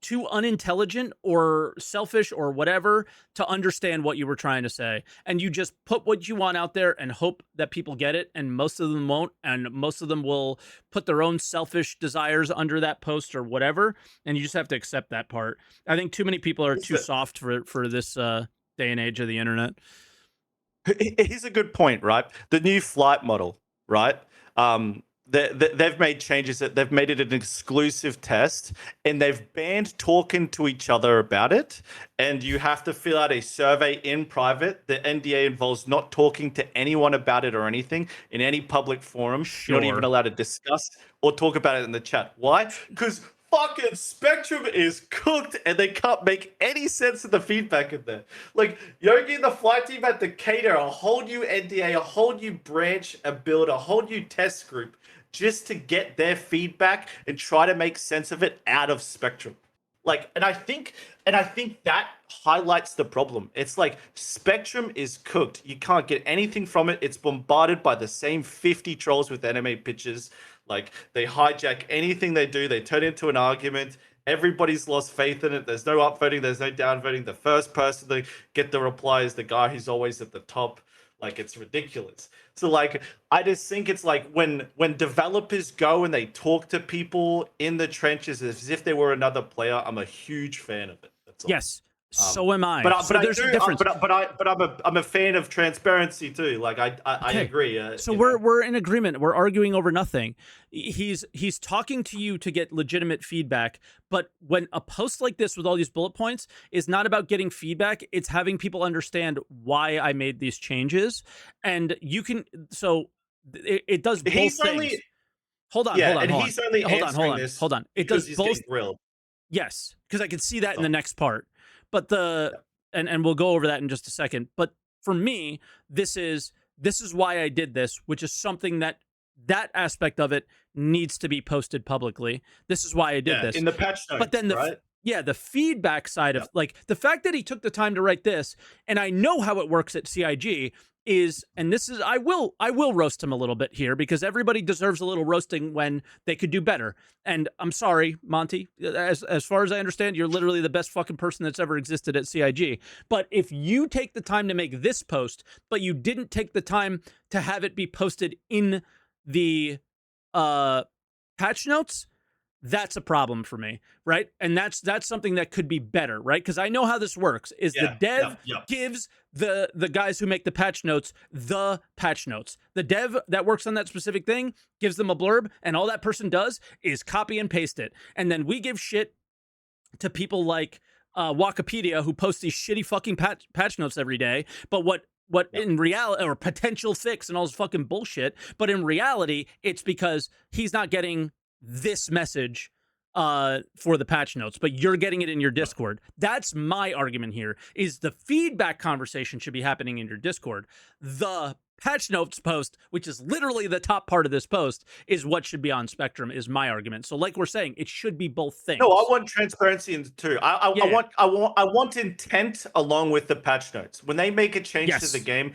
too unintelligent or selfish or whatever to understand what you were trying to say, and you just put what you want out there and hope that people get it, and most of them won't, and most of them will put their own selfish desires under that post or whatever, and you just have to accept that part. I think too many people are too soft for this day and age of the internet. Here's a good point, right? The new flight model, right? They've made changes. They've made it an exclusive test, and they've banned talking to each other about it. And you have to fill out a survey in private. The NDA involves not talking to anyone about it or anything in any public forum. Sure. You're not even allowed to discuss or talk about it in the chat. Why? Because fucking Spectrum is cooked, and they can't make any sense of the feedback in there. Like, Yogi and the flight team had to cater a whole new NDA, a whole new branch, a build, a whole new test group, just to get their feedback and try to make sense of it out of Spectrum. Like, and I think that highlights the problem. It's like Spectrum is cooked. You can't get anything from it. It's bombarded by the same 50 trolls with anime pictures. Like, they hijack anything they do. They turn it into an argument. Everybody's lost faith in it. There's no upvoting, there's no downvoting. The first person to get the reply is the guy who's always at the top. Like, it's ridiculous. So like, I just think it's like when developers go and they talk to people in the trenches as if they were another player, I'm a huge fan of it. That's all. Yes. So am I. But so there's a difference. I'm a fan of transparency too. Like I agree. So we're in agreement. We're arguing over nothing. He's talking to you to get legitimate feedback. But when a post like this with all these bullet points is not about getting feedback, it's having people understand why I made these changes. And you can. So it does both things. Hold on. He's only answering this. Hold on. It does both. Yes, because I can see that in the next part. But and we'll go over that in just a second. But for me, this is why I did this, which is something that aspect of it needs to be posted publicly. This is why I did this in the patch notes. But then the feedback side of like the fact that he took the time to write this, and I know how it works at CIG is, and this is I will roast him a little bit here because everybody deserves a little roasting when they could do better. And I'm sorry, Monty, as far as I understand, you're literally the best fucking person that's ever existed at CIG. But if you take the time to make this post, but you didn't take the time to have it be posted in the patch notes, that's a problem for me, right? And that's something that could be better, right? Because I know how this works. Is the dev gives the guys who make the patch notes the patch notes. The dev that works on that specific thing gives them a blurb, and all that person does is copy and paste it. And then we give shit to people like Wikipedia who post these shitty fucking patch notes every day. But what in reality, or potential fix and all this fucking bullshit, but in reality, it's because he's not getting this message for the patch notes, but you're getting it in your Discord. That's my argument here, is the feedback conversation should be happening in your Discord. The patch notes post, which is literally the top part of this post, is what should be on Spectrum, is my argument. So like we're saying, it should be both things. No, I want transparency in too. I want intent along with the patch notes. When they make a change to the game,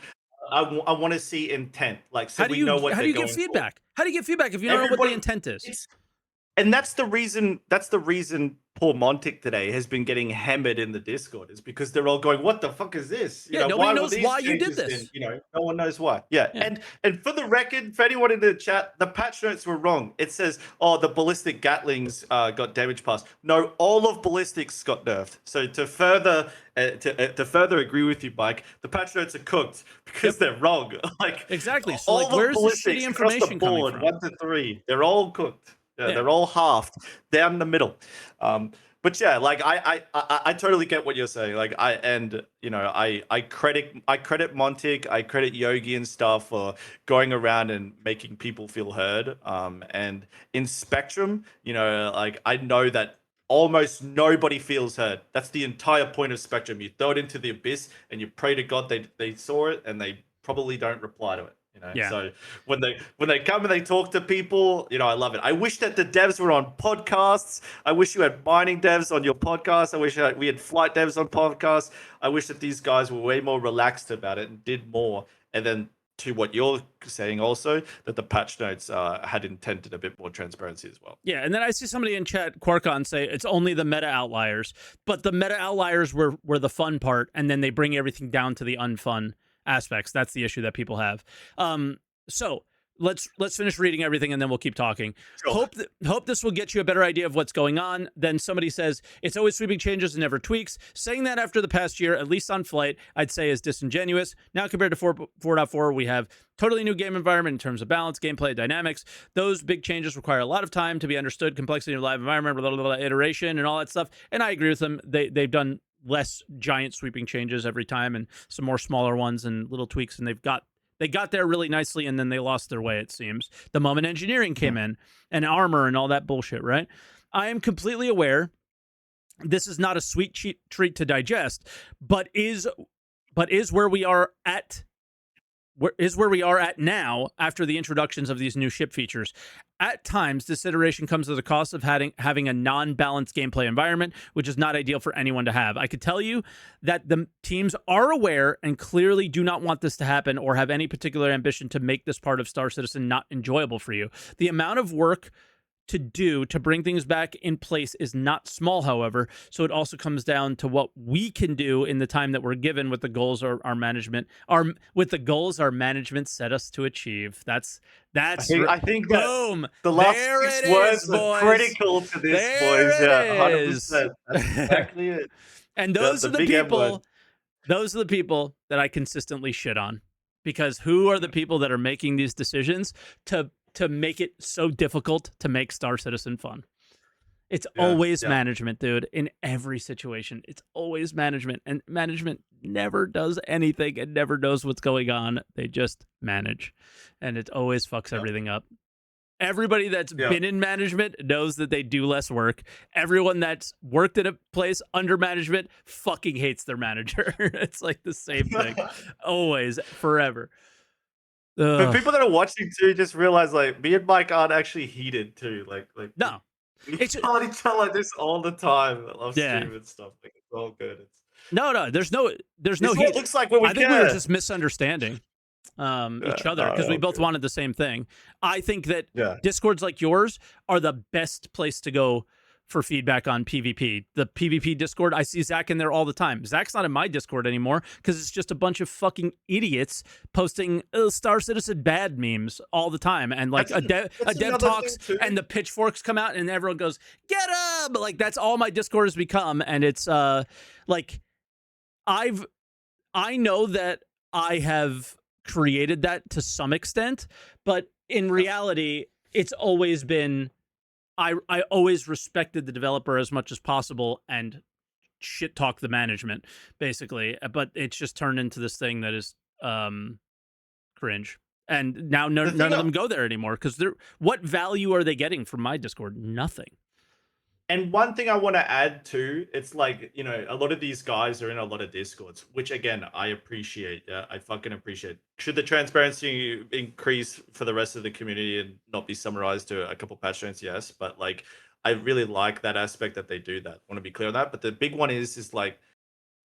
I want to see intent. Like, so we know what they're going for. How do you get feedback? How do you get feedback if you don't know what the intent is? And that's the reason poor Montic today has been getting hammered in the Discord, is because they're all going, what the fuck is this? Nobody knows why you did this. No one knows why. Yeah. And for the record, for anyone in the chat, the patch notes were wrong. It says, the ballistic Gatlings got damage passed. No, all of ballistics got nerfed. So to further agree with you, Mike, the patch notes are cooked because they're wrong. Like, exactly. So like, where's the shitty information coming from? 1 to 3, they're all cooked. Yeah, they're all halved down the middle. But yeah, like I totally get what you're saying. Like I credit Montic, I credit Yogi and stuff for going around and making people feel heard. And in Spectrum, like I know that almost nobody feels heard. That's the entire point of Spectrum. You throw it into the abyss and you pray to God they saw it and they probably don't reply to it. So when they come and they talk to people, I love it. I wish that the devs were on podcasts. I wish you had mining devs on your podcast. I wish we had flight devs on podcasts. I wish that these guys were way more relaxed about it and did more. And then to what you're saying also, that the patch notes had intended a bit more transparency as well. Yeah, and then I see somebody in chat, Quarkon, say it's only the meta outliers. But the meta outliers were the fun part, and then they bring everything down to the unfun aspects. That's the issue that people have. So let's finish reading everything and then we'll keep talking. Sure. Hope this will get you a better idea of what's going on. Then somebody says it's always sweeping changes and never tweaks. Saying that after the past year, at least on Flight, I'd say is disingenuous. Now compared to 4.4, we have totally new game environment in terms of balance, gameplay, dynamics. Those big changes require a lot of time to be understood, complexity of live environment, blah, blah, blah, iteration and all that stuff. And I agree with them. They've done less giant sweeping changes every time and some more smaller ones and little tweaks, and they got there really nicely, and then they lost their way, it seems, the moment engineering came in and armor and all that bullshit, right? I am completely aware this is not a sweet treat to digest, but is where we are at now after the introductions of these new ship features. At times, this iteration comes at the cost of having a non-balanced gameplay environment, which is not ideal for anyone to have. I could tell you that the teams are aware and clearly do not want this to happen or have any particular ambition to make this part of Star Citizen not enjoyable for you. The amount of work to do to bring things back in place is not small, however. So it also comes down to what we can do in the time that we're given with the goals our management set us to achieve. I think that boom. the last There 6 it words is, are boys. critical to this, There boys. it Yeah, is. 100%. That's exactly it. And those are the big M word. people. Those are the people that I consistently shit on, because who are the people that are making these decisions to make it so difficult to make Star Citizen fun? It's always management, dude. In every situation, it's always management, and management never does anything and never knows what's going on. They just manage, and it always fucks everything up. Everybody that's been in management knows that they do less work. Everyone that's worked at a place under management fucking hates their manager. It's like the same thing. Always, forever. But people that are watching too just realize, like, me and Mike aren't actually heated too. Like no. We tell each other like this all the time. I love stream and stuff. Like, it's all good. No, there's no heat. It looks like when we I think we were just misunderstanding each other, because we both wanted the same thing. I think that Discords like yours are the best place to go for feedback on PvP. The PvP Discord, I see Zach in there all the time. Zach's not in my Discord anymore because it's just a bunch of fucking idiots posting Star Citizen bad memes all the time. And like a dev talks and the pitchforks come out and everyone goes, get him! Like, that's all my Discord has become. And it's like, I know that I have created that to some extent, but in reality, it's always been, I always respected the developer as much as possible and shit talk the management, basically. But it's just turned into this thing that is cringe. And now none of them go there anymore, because what value are they getting from my Discord? Nothing. And one thing I want to add too, it's like, you know, a lot of these guys are in a lot of Discords, which again, I appreciate. Yeah, I fucking appreciate. Should the transparency increase for the rest of the community and not be summarized to a couple patch notes? Yes. But like, I really like that aspect that they do that. I want to be clear on that. But the big one is like,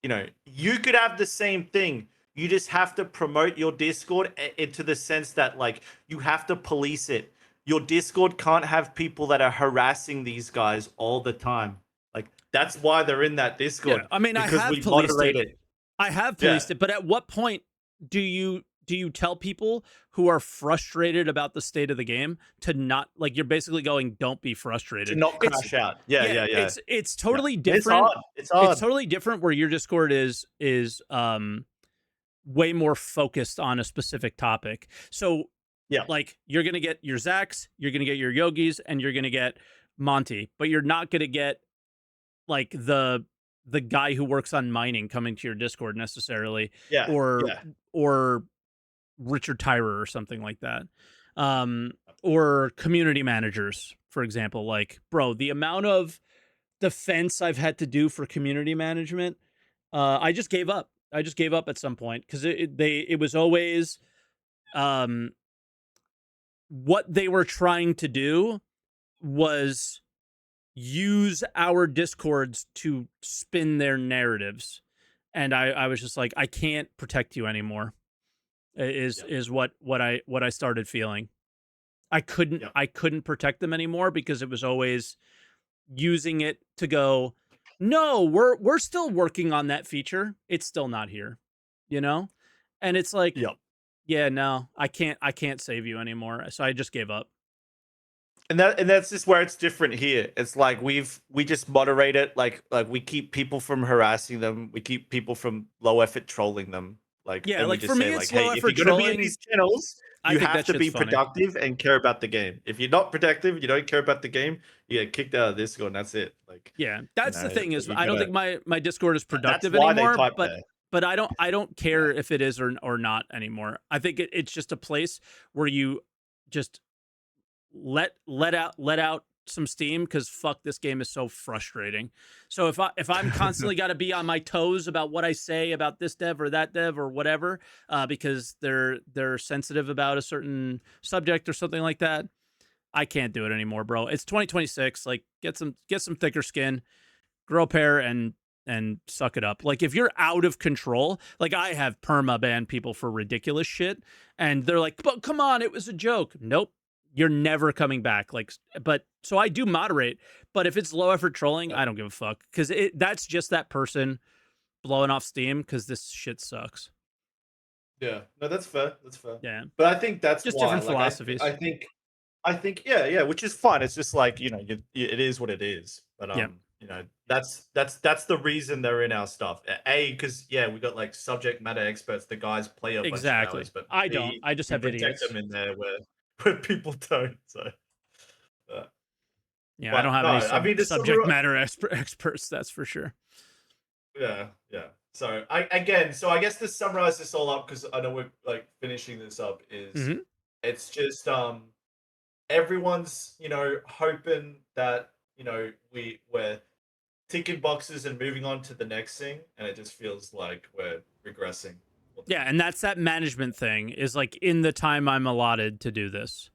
you know, you could have the same thing. You just have to promote your Discord into the sense that like, you have to police it. Your Discord can't have people that are harassing these guys all the time. Like, that's why they're in that Discord. Yeah, I mean, I have policed it. I have policed it, but at what point do you tell people who are frustrated about the state of the game to not, like, you're basically going, don't be frustrated. To not crash out. Yeah. It's totally different. It's hard. It's totally different where your Discord is way more focused on a specific topic. So like, you're going to get your Zachs, you're going to get your Yogis, and you're going to get Monty, but you're not going to get like the guy who works on mining coming to your Discord necessarily, or Richard Tyrer or something like that. Or community managers, for example. Like, bro, the amount of defense I've had to do for community management, I just gave up. I just gave up at some point, because it was always what they were trying to do was use our Discords to spin their narratives. And I was just like, I can't protect you anymore, is what I started feeling. I couldn't protect them anymore, because it was always using it to go, no, we're still working on that feature. It's still not here, you know? And it's like, yeah, no, I can't save you anymore. So I just gave up. And that's just where it's different here. It's like we just moderate it. Like we keep people from harassing them. We keep people from low effort trolling them. Like, yeah, like, for me, it's hey, low if effort you're gonna trolling. be in these channels, you have to be productive and care about the game. If you're not productive, you don't care about the game, you get kicked out of Discord, and that's it. Like, yeah, that's the thing, is I don't think my Discord is productive anymore. But I don't care if it is or not anymore. I think it's just a place where you just let out some steam, because fuck, this game is so frustrating. So if I'm constantly got to be on my toes about what I say about this dev or that dev or whatever, because they're sensitive about a certain subject or something like that, I can't do it anymore, bro. It's 2026. Like, get some thicker skin, grow a pair, and suck it up. Like, if you're out of control, like, I have perma banned people for ridiculous shit, and they're like, but come on, it was a joke. Nope. you're never coming back. Like, but so I do moderate, but if it's low effort trolling, I don't give a fuck because that's just that person blowing off steam because this shit sucks. Yeah, no, that's fair. That's fair. Yeah, But I think that's just why, different like, philosophies. I think, yeah, which is fine. It's just like, it is what it is. But Yeah. that's the reason they're in our stuff. Because we got like subject matter experts. The guys play a bunch of hours, but I don't. I just we have protect idiots. them in there where people don't. So. Yeah, But, I don't have no, any I mean, to subject matter experts. That's for sure. Yeah. So I guess to summarize this all up, because I know we're like finishing this up, is it's just everyone's hoping that we're ticking boxes and moving on to the next thing, and it just feels like we're regressing. Yeah, and that's that management thing is like in the time I'm allotted to do this.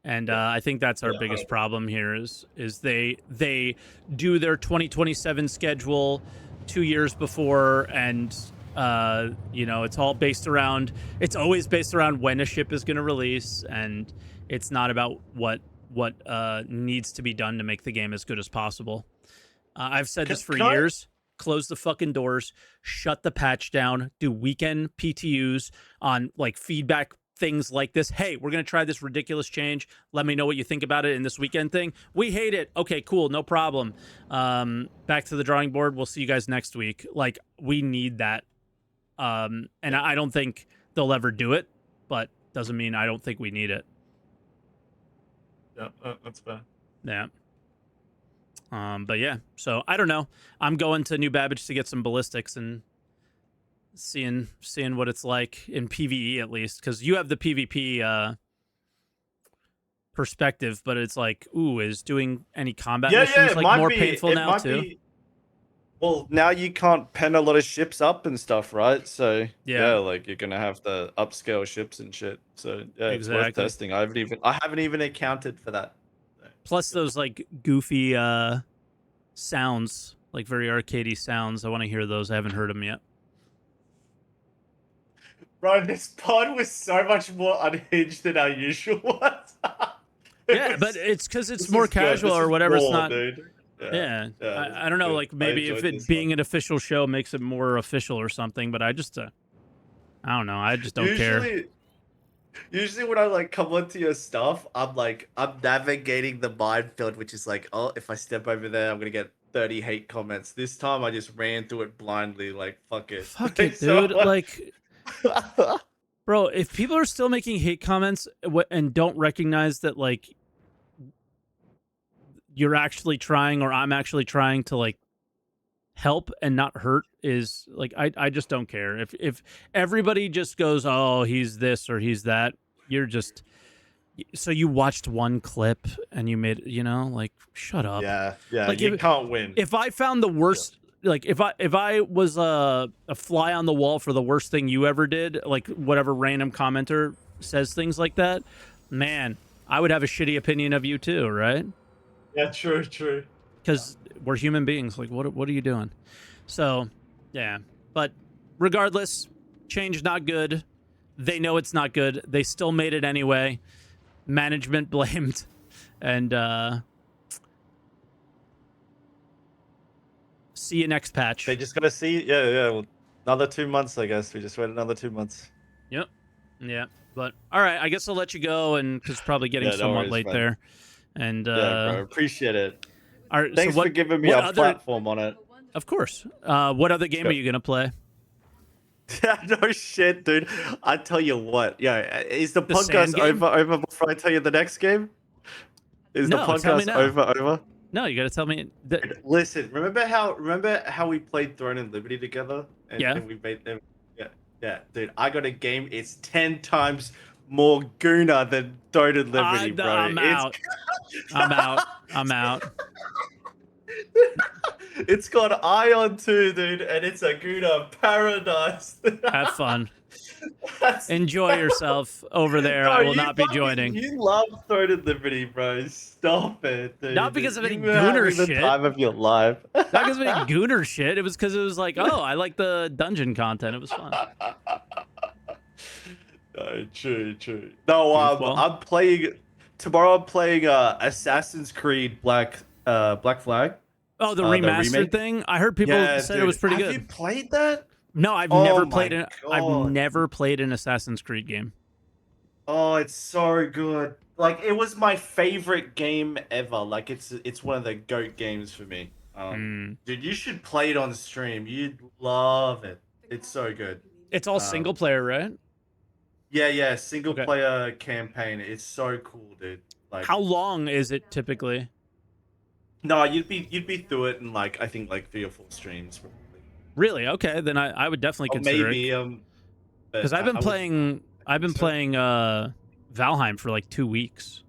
And I think that's our biggest problem here is they do their 2027 schedule 2 years before, and it's all based around, it's always based around when a ship is going to release, and it's not about what needs to be done to make the game as good as possible. I've said this for years. Close the fucking doors, shut the patch down, do weekend PTUs on like feedback things like this. Hey, we're going to try this ridiculous change. Let me know what you think about it in this weekend thing. We hate it. Okay, cool. No problem. Back to the drawing board. We'll see you guys next week. Like, we need that. And I don't think they'll ever do it, but doesn't mean I don't think we need it. Yeah, that's fair. Yeah. But yeah, so I don't know. I'm going to New Babbage to get some ballistics and seeing what it's like in PvE, at least, because you have the PvP perspective, but it's like, ooh, is doing any combat missions like more painful now too? Well, now you can't pen a lot of ships up and stuff, right? So like you're gonna have to upscale ships and shit. So yeah, it's worth testing. I haven't even accounted for that. Plus those like goofy sounds, like very arcadey sounds. I want to hear those. I haven't heard them yet. Bro, this pod was so much more unhinged than our usual ones. But it's because it's more casual or whatever. It's not. Dude. Yeah. I don't know. Like maybe if it being an official show makes it more official or something. But I just, I don't know. I just don't care. Usually when I like come onto your stuff, I'm navigating the minefield, which is like, oh, if I step over there, I'm gonna get 30 hate comments. This time I just ran through it blindly, like fuck it. Fuck it, dude. Like, bro, if people are still making hate comments and don't recognize that like you're actually trying, or I'm actually trying to like help and not hurt, is like I just don't care. If everybody just goes, oh, he's this or he's that, you're just, so you watched one clip and you made, like, shut up. Yeah, like, you can't win. If I found the worst, like if I was a fly on the wall for the worst thing you ever did, like whatever random commenter says things like that, man, I would have a shitty opinion of you too, right? Yeah, true. Because we're human beings. Like, what are you doing? So, yeah. But regardless, change not good. They know it's not good. They still made it anyway. Management blamed. And see you next patch. They just gotta see. Yeah. Well, another 2 months, I guess. We just wait another 2 months. Yep. Yeah. But all right, I guess I'll let you go, and because probably getting somewhat late there. And bro, appreciate it. Thanks for giving me a platform on it. Of course. What other game are you gonna play? No shit, dude. I tell you what. Yeah, is the podcast over before I tell you the next game? Is the podcast over? No, you gotta tell me. Listen, remember how we played Throne and Liberty together? And we made them. Yeah, dude. I got a game. It's 10 times more Gooner than Throne and Liberty, bro. I'm out. It's got Ion too, dude, and it's a Gooner paradise. Have fun. Enjoy yourself over there. Bro, I will not be joining. You love Throne and Liberty, bro. Stop it, dude. Not because of any Gooner shit. The time of your life. Not because of any Gooner shit. It was because it was like, oh, I like the dungeon content. It was fun. No, true. No, I'm playing tomorrow I'm playing Assassin's Creed Black Flag. Oh, the The remastered remake. thing. I heard people Yeah, said it dude. was pretty Have good. you played that? No, I've Oh never my played I've God. never played an Assassin's Creed game. Oh, it's so good. Like it was my favorite game ever. Like it's one of the GOAT games for me. Dude, you should play it on stream. You'd love it. It's so good. It's all single player, right? Yeah, single Okay. player campaign. It's so cool, dude. Like How long is it typically? no, you'd be through it in like I think like 3 or 4 streams probably. Really? Okay, then I would definitely Or consider maybe it. but Because I've been playing Valheim for like 2 weeks.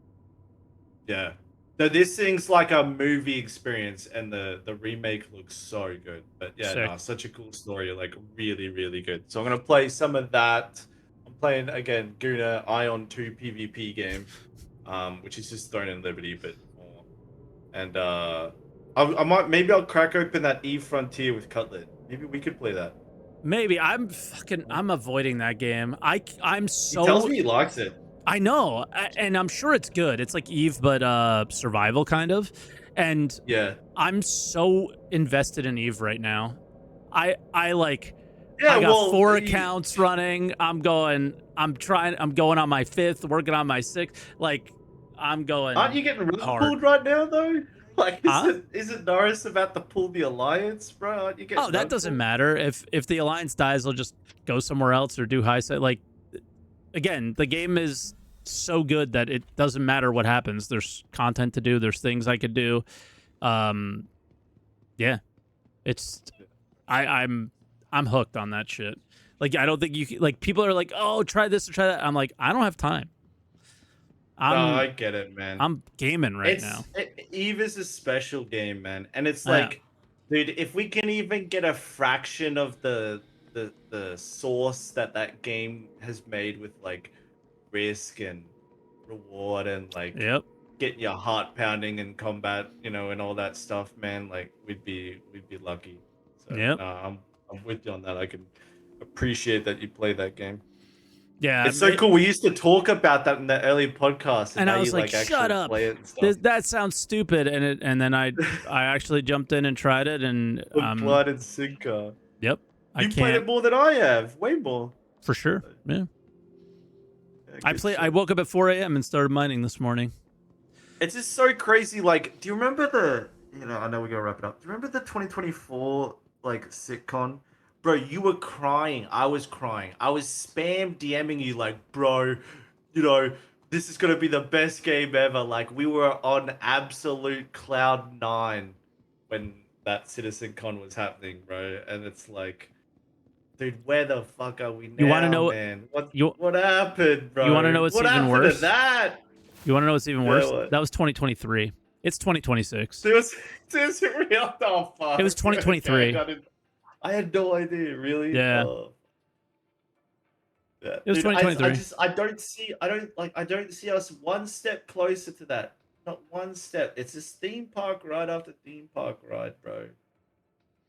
Yeah. No, this thing's like a movie experience, and the remake looks so good. But yeah, Sick. no, such a cool story, like really, really good. So I'm gonna play some of that. I'm playing again Guna Ion 2 PvP game, which is just Throne and Liberty, but more. And I might maybe I'll crack open that Eve Frontier with Cutlet. Maybe we could play that. Maybe I'm avoiding that game. I'm so He tells me he likes it. I know, and I'm sure it's good. It's like Eve, but survival kind of. And Yeah. I'm so invested in Eve right now. I like. Yeah, I got well, 4 accounts running. I'm going on my 5th, working on my 6th. Like, I'm going. Aren't you getting really hard. pulled right now, though? Like, Huh? isn't Norris about to pull the alliance, bro? Aren't you getting Oh, that rug doesn't pulled? matter. If the alliance dies, they'll just go somewhere else or do high set. Like, again, the game is so good that it doesn't matter what happens. There's content to do. There's things I could do. Yeah, it's I'm hooked on that shit. Like, I don't think you can, like, people are like, oh, try this or try that. I'm like, I don't have time. No, I get it, man. I'm gaming right now. Eve is a special game, man, and it's Yeah. like, dude, if we can even get a fraction of the source that game has made with like risk and reward and like Yep. getting your heart pounding in combat, you know, and all that stuff, man, like we'd be lucky. So Yep. no, I'm with you on that. I can appreciate that you play that game. Yeah. It's so cool. We used to talk about that in the early podcast, And now I was you like, actually shut up. play it and stuff. That sounds stupid. And then I actually jumped in and tried it. And Blood and Sinker. yep. You played it more than I have. Way more. For sure. Yeah. Yeah, I good shit. woke up at 4 a.m. and started mining this morning. It's just so crazy. Like, do you remember I know we're gonna wrap it up. Do you remember the 2024 like sitcom? Bro, you were crying. I was crying. I was spam DMing you like, bro, this is gonna be the best game ever. Like, we were on absolute cloud 9 when that CitizenCon was happening, bro. And it's like, dude, where the fuck are we now? You want to know man? What happened, bro? You want to know what's what even happened worse? To that? You want to know what's even worse? What? That was 2023. It's 2026. It was real. Oh, fuck. It was 2023. I had no idea, really. Yeah. Yeah. It was Dude, 2023. I don't see us one step closer to that. Not one step. It's a theme park ride after theme park ride, bro.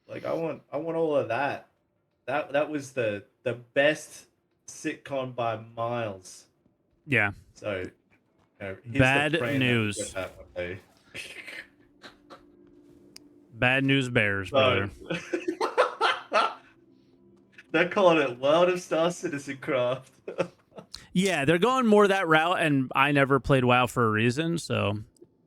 Like, I want all of that. That was the best sitcom by miles. Yeah. So, here's Bad the praying that we news. get that one day. Bad news bears, brother. They're calling it World of Star Citizen Craft. Yeah, they're going more that route, and I never played WoW for a reason. So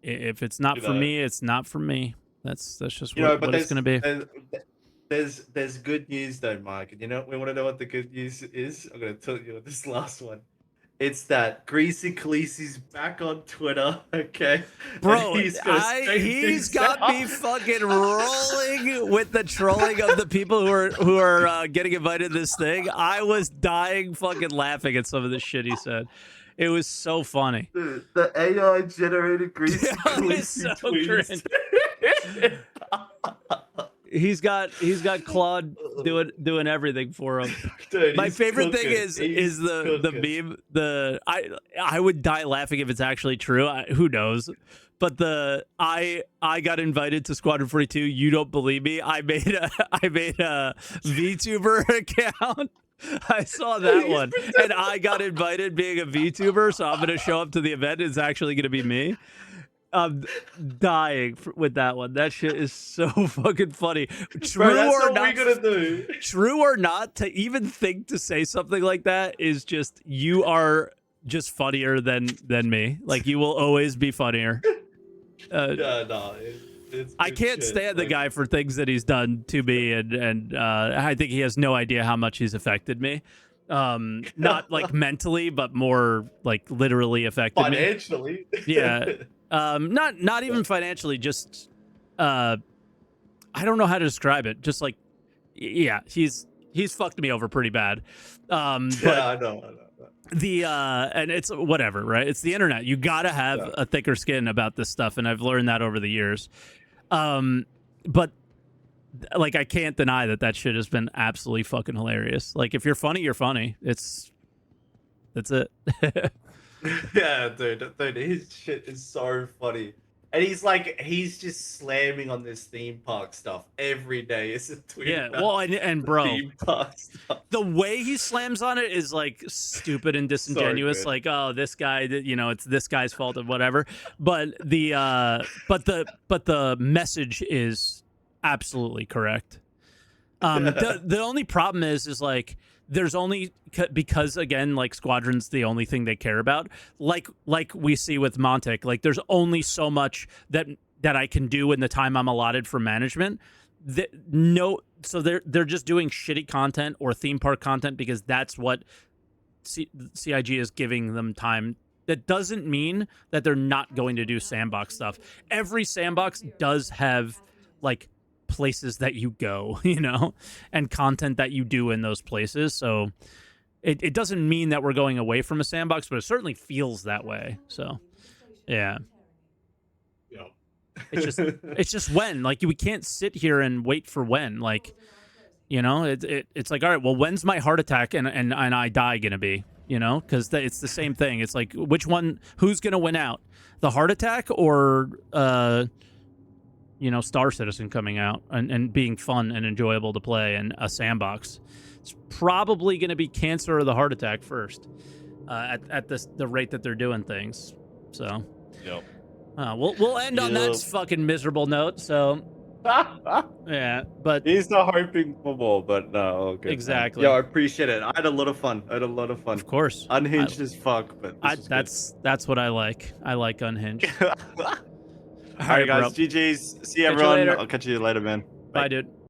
if it's not for me, it's not for me. That's just what it's going to be. There's good news though, Mike. And we want to know what the good news is? I'm going to tell you this last one. It's that Greasy Khaleesi's back on Twitter, okay? Bro, he's got me fucking rolling with the trolling of the people who are getting invited to this thing. I was dying fucking laughing at some of the shit he said. It was so funny. Dude, the AI generated Greasy Khaleesi so tweets. He's got Claude doing everything for him. Dude, my favorite cooking. thing is the meme. I would die laughing if it's actually true. Who knows? But I got invited to Squadron 42. You don't believe me? I made a VTuber account I saw that one, and I got invited being a VTuber, so I'm gonna show up to the event. It's actually gonna be me. I'm dying with that one. That shit is so fucking funny. True Bro, that's or what not? we're gonna do. True or not? To even think to say something like that is just you are just funnier than me. Like you will always be funnier. Yeah, no, it's I good can't shit. stand the Like, guy for things that he's done to me, and I think he has no idea how much he's affected me. Not like mentally, but more like literally affected me. financially. Yeah. Not even financially, just I don't know how to describe it. Just like yeah, he's fucked me over pretty bad. But Yeah, I know. the and it's whatever, right? It's the internet. You gotta have a thicker skin about this stuff, and I've learned that over the years. But like I can't deny that shit has been absolutely fucking hilarious. Like if you're funny, you're funny. That's it. Yeah, dude, his shit is so funny. And he's just slamming on this theme park stuff every day. It's a tweet. Yeah, about well, and the bro, theme park stuff. the way he slams on it is like stupid and disingenuous. good. Like, oh, this guy, it's this guy's fault and whatever. But but the message is absolutely correct. The only problem is like there's only because again like Squadron's the only thing they care about. Like we see with Montic, like there's only so much that I can do in the time I'm allotted for management. So they're just doing shitty content or theme park content because that's what CIG is giving them time. That doesn't mean that they're not going to do sandbox stuff. Every sandbox does have like places that you go, and content that you do in those places. So it doesn't mean that we're going away from a sandbox, but it certainly feels that way. So yeah. It's just when, like, we can't sit here and wait for when, like, it's like, all right, well, when's my heart attack and I die gonna be, because it's the same thing. It's like, who's gonna win out, the heart attack or Star Citizen coming out and being fun and enjoyable to play and a sandbox? It's probably gonna be cancer or the heart attack first, at the rate that they're doing things. So Yep. We'll end on that fucking miserable note. So yeah, but He's not hoping for more, but no, okay. Exactly. Yeah, I appreciate it. I had a lot of fun. Of course, Unhinged as fuck, but that's what I like. I like unhinged. All right, guys. GG's. See Catch you everyone. later. I'll catch you later, man. Bye, dude.